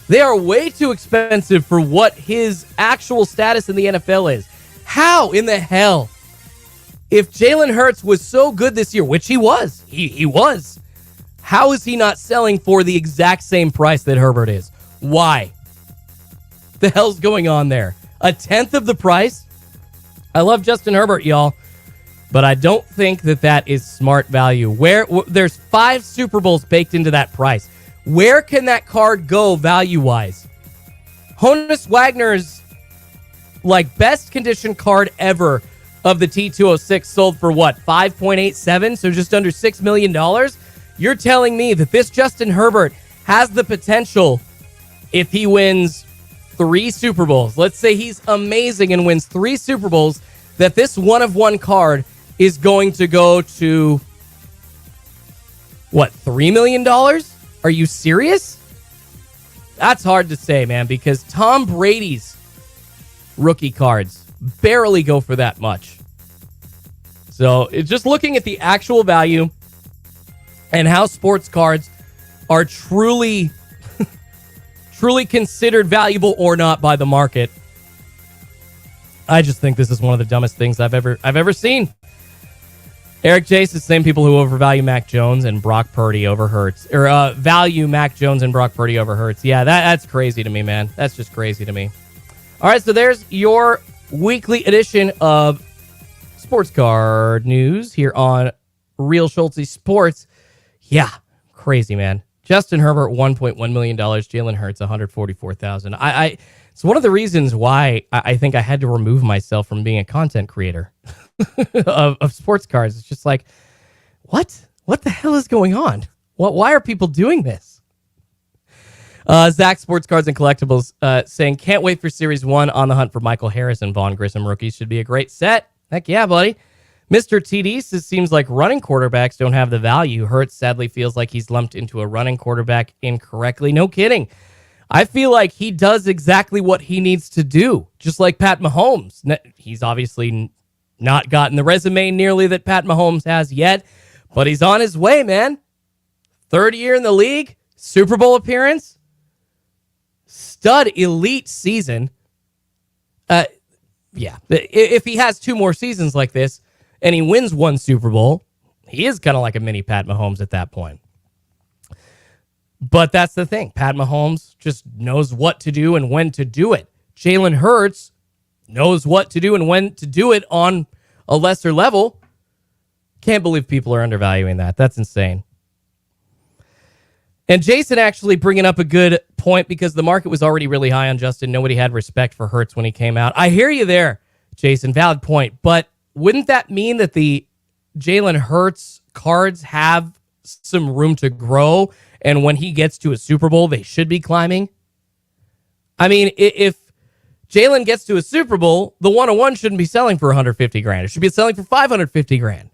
They are way too expensive for what his actual status in the NFL is. How in the hell, if Jalen Hurts was so good this year, which he was, he was, how is he not selling for the exact same price that Herbert is? Why? The hell's going on there? A tenth of the price? I love Justin Herbert, y'all, but I don't think that is smart value. There's 5 Super Bowls baked into that price. Where can that card go value-wise? Honus Wagner's best condition card ever of the T206 sold for what? 5.87, so just under $6 million? You're telling me that this Justin Herbert has the potential, if he wins 3 Super Bowls, let's say he's amazing and wins 3 Super Bowls, that this one-of-one card is going to go to, what, $3 million? Are you serious? That's hard to say, man, because Tom Brady's rookie cards barely go for that much. So it's just looking at the actual value and how sports cards are truly considered valuable or not by the market. I just think this is one of the dumbest things I've ever seen. Eric Chase is the same people who overvalue Mac Jones and Brock Purdy over Hurts, or value Mac Jones and Brock Purdy over Hurts. Yeah, that's crazy to me, man. That's just crazy to me. All right, so there's your weekly edition of sports card news here on Real Schultzy Sports. Yeah, crazy, man. Justin Herbert, $1.1 million. Jalen Hurts, $144,000. It's one of the reasons why I think I had to remove myself from being a content creator of sports cards. It's just like, what? What the hell is going on? Why are people doing this? Zach Sports Cards and Collectibles saying, can't wait for Series 1 on the hunt for Michael Harris and Vaughn Grissom rookies. Should be a great set. Heck yeah, buddy. Mr. TD says, seems like running quarterbacks don't have the value. Hurts sadly feels like he's lumped into a running quarterback incorrectly. No kidding. I feel like he does exactly what he needs to do, just like Pat Mahomes. He's obviously not gotten the resume nearly that Pat Mahomes has yet, but he's on his way, man. 3rd year in the league, Super Bowl appearance, stud elite season. Yeah, if he has 2 more seasons like this and he wins 1 Super Bowl, he is kind of like a mini Pat Mahomes at that point. But that's the thing. Pat Mahomes just knows what to do and when to do it. Jalen Hurts knows what to do and when to do it on a lesser level. Can't believe people are undervaluing that. That's insane. And Jason actually bringing up a good point because the market was already really high on Justin. Nobody had respect for Hurts when he came out. I hear you there, Jason. Valid point. But wouldn't that mean that the Jalen Hurts cards have some room to grow? And when he gets to a Super Bowl, they should be climbing? I mean, if Jalen gets to a Super Bowl, the 101 shouldn't be selling for $150,000. It should be selling for $550,000.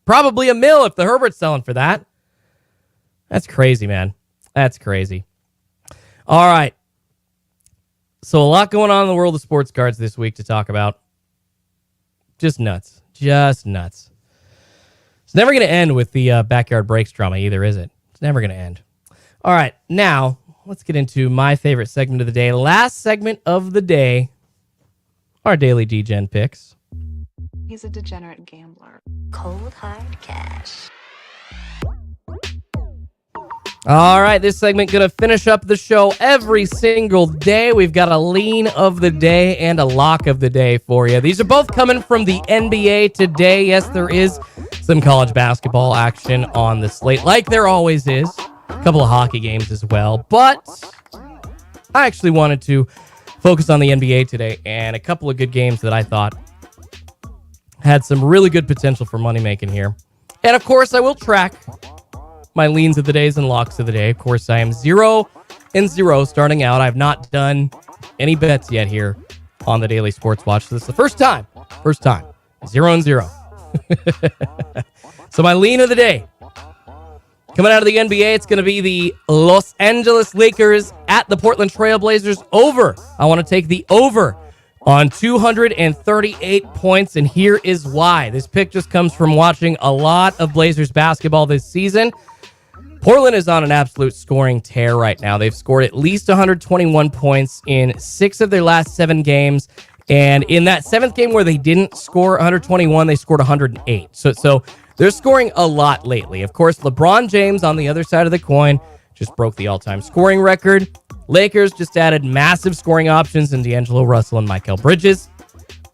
Probably $1 million if the Herbert's selling for that. That's crazy, man. That's crazy. All right. So a lot going on in the world of sports cards this week to talk about. Just nuts. Just nuts. It's never going to end with the backyard breaks drama either, is it? It's never going to end. All right. Now, let's get into my favorite segment of the day. Last segment of the day. Our daily D-Gen picks. He's a degenerate gambler. Cold hard cash. All right, this segment going to finish up the show every single day. We've got a lean of the day and a lock of the day for you. These are both coming from the NBA today. Yes, there is some college basketball action on the slate, like there always is. A couple of hockey games as well. But I actually wanted to focus on the NBA today and a couple of good games that I thought had some really good potential for money making here. And of course, I will track my leans of the days and locks of the day. Of course, I am 0-0 starting out. I've not done any bets yet here on the Daily Sports Watch. So this is the first time. 0-0. So my lean of the day, coming out of the NBA, it's going to be the Los Angeles Lakers at the Portland Trail Blazers over. I want to take the over on 238 points, and here is why. This pick just comes from watching a lot of Blazers basketball this season. Portland is on an absolute scoring tear right now. They've scored at least 121 points in 6 of their last 7 games. And in that 7th game where they didn't score 121, they scored 108. So they're scoring a lot lately. Of course, LeBron James on the other side of the coin just broke the all-time scoring record. Lakers just added massive scoring options in D'Angelo Russell and Mikal Bridges.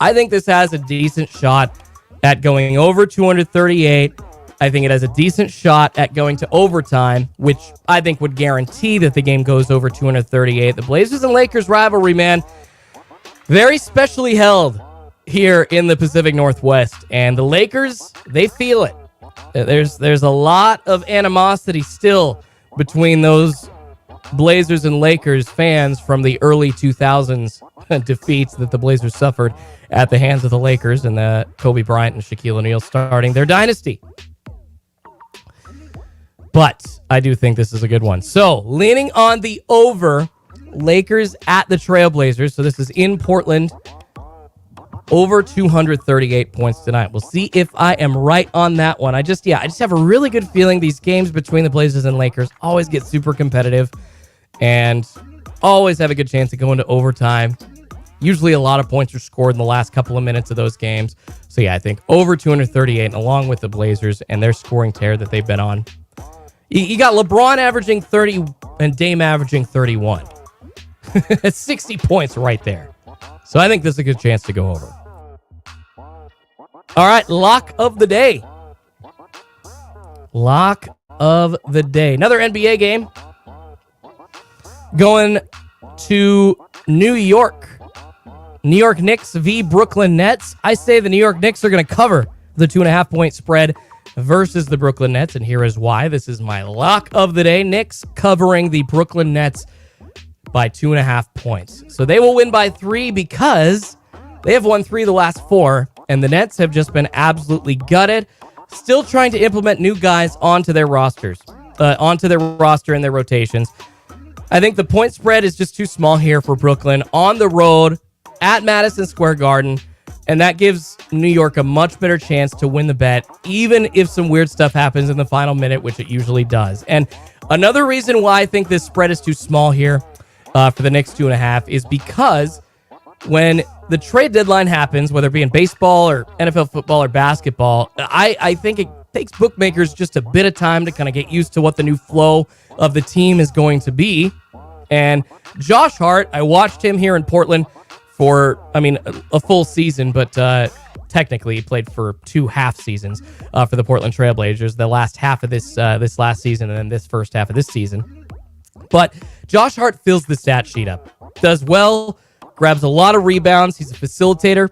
I think this has a decent shot at going over 238. I think it has a decent shot at going to overtime, which I think would guarantee that the game goes over 238. The Blazers and Lakers rivalry, man, very specially held here in the Pacific Northwest. And the Lakers, they feel it. There's a lot of animosity still between those Blazers and Lakers fans from the early 2000s defeats that the Blazers suffered at the hands of the Lakers and the Kobe Bryant and Shaquille O'Neal starting their dynasty. But I do think this is a good one. So, leaning on the over, Lakers at the Trailblazers. So this is in Portland. Over 238 points tonight. We'll see if I am right on that one. I just have a really good feeling these games between the Blazers and Lakers always get super competitive and always have a good chance to go into overtime. Usually a lot of points are scored in the last couple of minutes of those games. So yeah, I think over 238, and along with the Blazers and their scoring tear that they've been on. You got LeBron averaging 30 and Dame averaging 31. That's 60 points right there. So I think this is a good chance to go over. All right, lock of the day. Lock of the day. Another NBA game. Going to New York. New York Knicks v. Brooklyn Nets. I say the New York Knicks are going to cover the 2.5-point spread versus the Brooklyn Nets, and here is why. This is my lock of the day. Knicks covering the Brooklyn Nets by 2.5 points. So they will win by 3 because they have won 3 of the last 4, and the Nets have just been absolutely gutted. Still trying to implement new guys onto their roster and their rotations. I think the point spread is just too small here for Brooklyn on the road at Madison Square Garden, and that gives New York a much better chance to win the bet, even if some weird stuff happens in the final minute, which it usually does. And another reason why I think this spread is too small here for the next 2.5 is because when the trade deadline happens, whether it be in baseball or NFL football or basketball, I think it takes bookmakers just a bit of time to kind of get used to what the new flow of the team is going to be. And Josh Hart, I watched him here in Portland for, a full season, but technically he played for 2 half seasons for the Portland Trailblazers, the last half of this last season and then this first half of this season. But Josh Hart fills the stat sheet up, does well, grabs a lot of rebounds. He's a facilitator,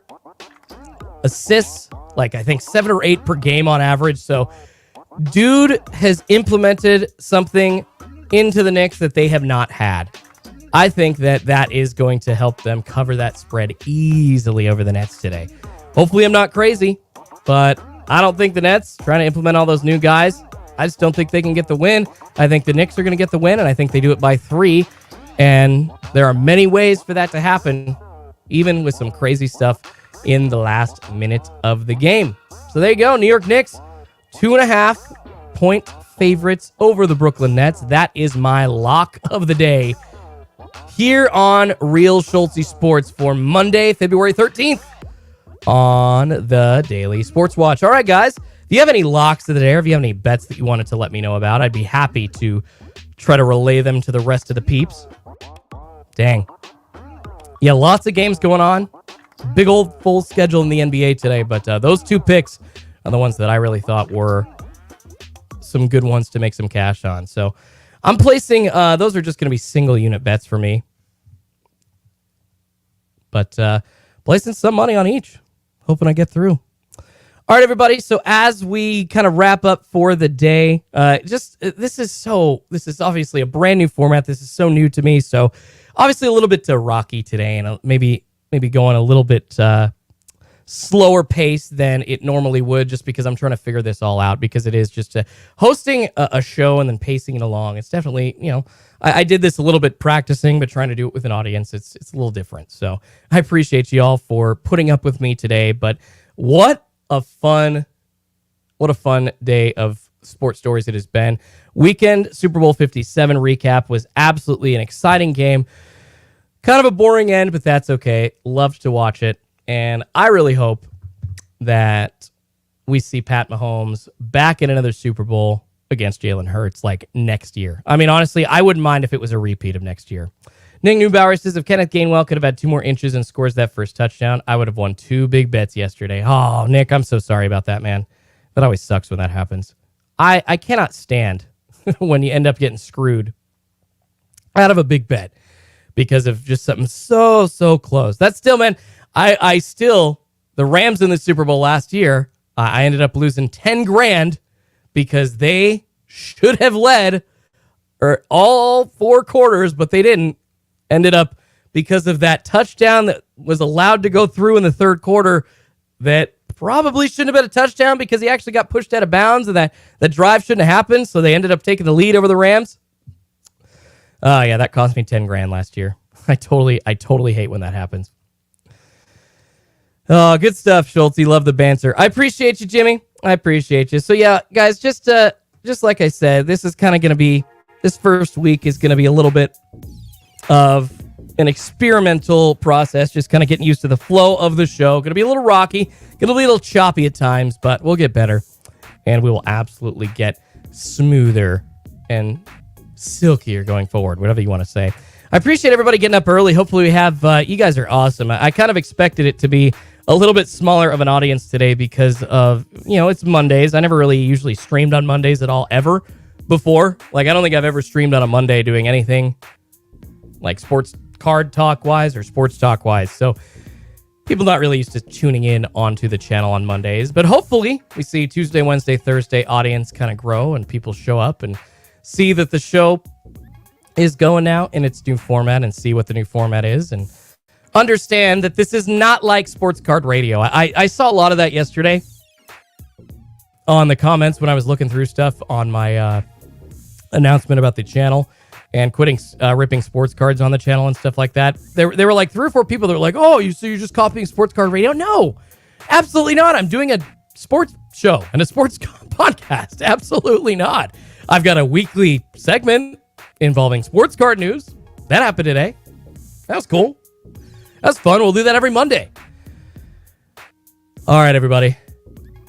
assists, like I think 7 or 8 per game on average. So dude has implemented something into the Knicks that they have not had. I think that is going to help them cover that spread easily over the Nets today. Hopefully I'm not crazy, but I don't think the Nets trying to implement all those new guys. I just don't think they can get the win. I think the Knicks are going to get the win, and I think they do it by 3. And there are many ways for that to happen, even with some crazy stuff in the last minute of the game. So there you go. New York Knicks, 2.5-point favorites over the Brooklyn Nets. That is my lock of the day here on Real Schultzy Sports for Monday, February 13th on the Daily Sports Watch. All right, guys, if you have any locks of the day or if you have any bets that you wanted to let me know about, I'd be happy to try to relay them to the rest of the peeps. Dang. Yeah, lots of games going on. Big old full schedule in the NBA today, but those 2 picks are the ones that I really thought were some good ones to make some cash on. So I'm placing, those are just going to be single unit bets for me. But placing some money on each. Hoping I get through. All right, everybody. So as we kind of wrap up for the day, this is obviously a brand new format. This is so new to me. So obviously a little bit rocky today, and maybe going a little bit slower pace than it normally would, just because I'm trying to figure this all out, because it is just hosting a show and then pacing it along. It's definitely, I did this a little bit practicing, but trying to do it with an audience, it's a little different. So I appreciate you all for putting up with me today, but what a fun day of sports stories it has been. Weekend Super Bowl 57 recap was absolutely an exciting game. Kind of a boring end, but that's okay. Loved to watch it. And I really hope that we see Pat Mahomes back in another Super Bowl against Jalen Hurts like next year. I mean, honestly, I wouldn't mind if it was a repeat of next year. Nick Neubauer says, if Kenneth Gainwell could have had 2 more inches and scores that first touchdown, I would have won 2 big bets yesterday. Oh, Nick, I'm so sorry about that, man. That always sucks when that happens. I cannot stand when you end up getting screwed out of a big bet because of just something so close. That's still, man, the Rams in the Super Bowl last year, I ended up losing 10 grand because they should have led all 4 quarters, but they didn't. Ended up because of that touchdown that was allowed to go through in the third quarter that probably shouldn't have been a touchdown because he actually got pushed out of bounds and that drive shouldn't have happened. So they ended up taking the lead over the Rams. Yeah, that cost me 10 grand last year. I totally hate when that happens. Oh, good stuff, Schultzy. Love the banter. I appreciate you, Jimmy. I appreciate you. So yeah, guys, just like I said, this first week is going to be a little bit of an experimental process, just kind of getting used to the flow of the show. Going to be a little rocky, going to be a little choppy at times, but we'll get better, and we will absolutely get smoother and silkier going forward, whatever you want to say. I appreciate everybody getting up early. Hopefully we have, you guys are awesome. I kind of expected it to be a little bit smaller of an audience today because of, it's Mondays. I never really usually streamed on Mondays at all, ever before. Like, I don't think I've ever streamed on a Monday doing anything like sports card talk wise or sports talk wise. So people not really used to tuning in onto the channel on Mondays, but hopefully we see Tuesday, Wednesday, Thursday audience kind of grow and people show up and see that the show is going now in its new format and see what the new format is and understand that this is not like sports card radio. I saw a lot of that yesterday on the comments when I was looking through stuff on my announcement about the channel and quitting ripping sports cards on the channel and stuff like that. There were like 3 or 4 people that were like, oh, you're just copying sports card radio? No, absolutely not. I'm doing a sports show and a sports podcast. Absolutely not. I've got a weekly segment involving sports card news. That happened today. That was cool. That's fun. We'll do that every Monday. All right, everybody.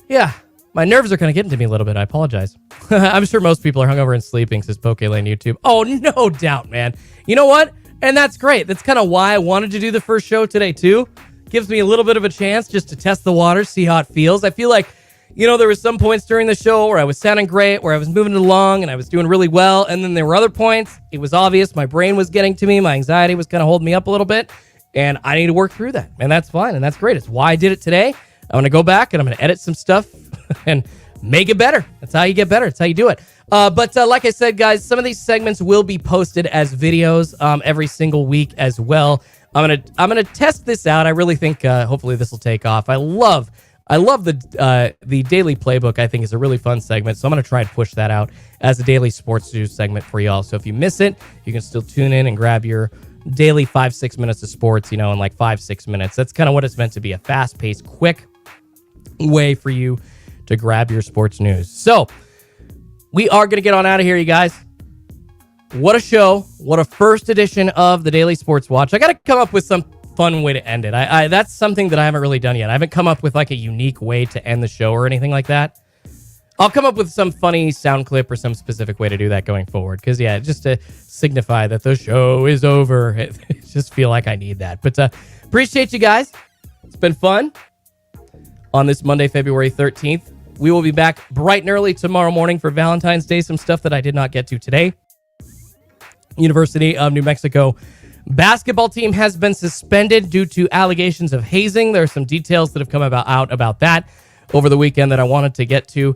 Yeah, my nerves are kind of getting to me a little bit. I apologize. I'm sure most people are hungover and sleeping, says Poke Lane YouTube. Oh, no doubt, man. You know what? And that's great. That's kind of why I wanted to do the first show today, too. Gives me a little bit of a chance just to test the water, see how it feels. I feel like, there were some points during the show where I was sounding great, where I was moving along and I was doing really well. And then there were other points. It was obvious my brain was getting to me. My anxiety was kind of holding me up a little bit. And I need to work through that. And that's fine. And that's great. It's why I did it today. I'm going to go back and I'm going to edit some stuff and make it better. That's how you get better. That's how you do it. But like I said, guys, some of these segments will be posted as videos every single week as well. I'm gonna test this out. I really think hopefully this will take off. I love the daily playbook. I think is a really fun segment. So I'm gonna try and push that out as a daily sports news segment for y'all. So if you miss it, you can still tune in and grab your daily 5-6 minutes of sports, in like 5-6 minutes. That's kind of what it's meant to be, a fast-paced, quick way for you to grab your sports news. So we are going to get on out of here, you guys. What a show. What a first edition of the Daily Sports Watch. I got to come up with some fun way to end it. That's something that I haven't really done yet. I haven't come up with like a unique way to end the show or anything like that. I'll come up with some funny sound clip or some specific way to do that going forward. Because, yeah, just to signify that the show is over. I just feel like I need that. But appreciate you guys. It's been fun on this Monday, February 13th. We will be back bright and early tomorrow morning for Valentine's Day. Some stuff that I did not get to today. University of New Mexico basketball team has been suspended due to allegations of hazing. There are some details that have come out about that over the weekend that I wanted to get to.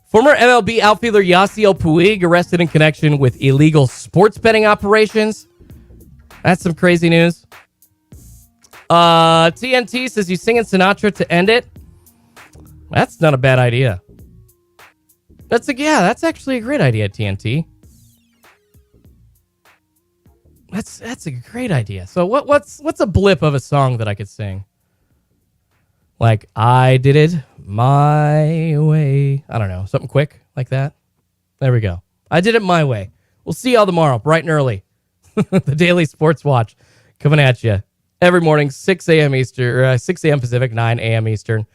Former MLB outfielder Yasiel Puig arrested in connection with illegal sports betting operations. That's some crazy news. TNT says you singing Sinatra to end it. That's not a bad idea. That's actually a great idea, TNT. That's a great idea. So what's a blip of a song that I could sing? Like, I did it my way. I don't know. Something quick like that. There we go. I did it my way. We'll see y'all tomorrow, bright and early. The Daily Sports Watch coming at you every morning, 6 a.m. Eastern, 6 a.m. Pacific, 9 a.m. Eastern.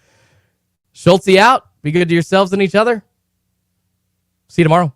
Schultzy out. Be good to yourselves and each other. See you tomorrow.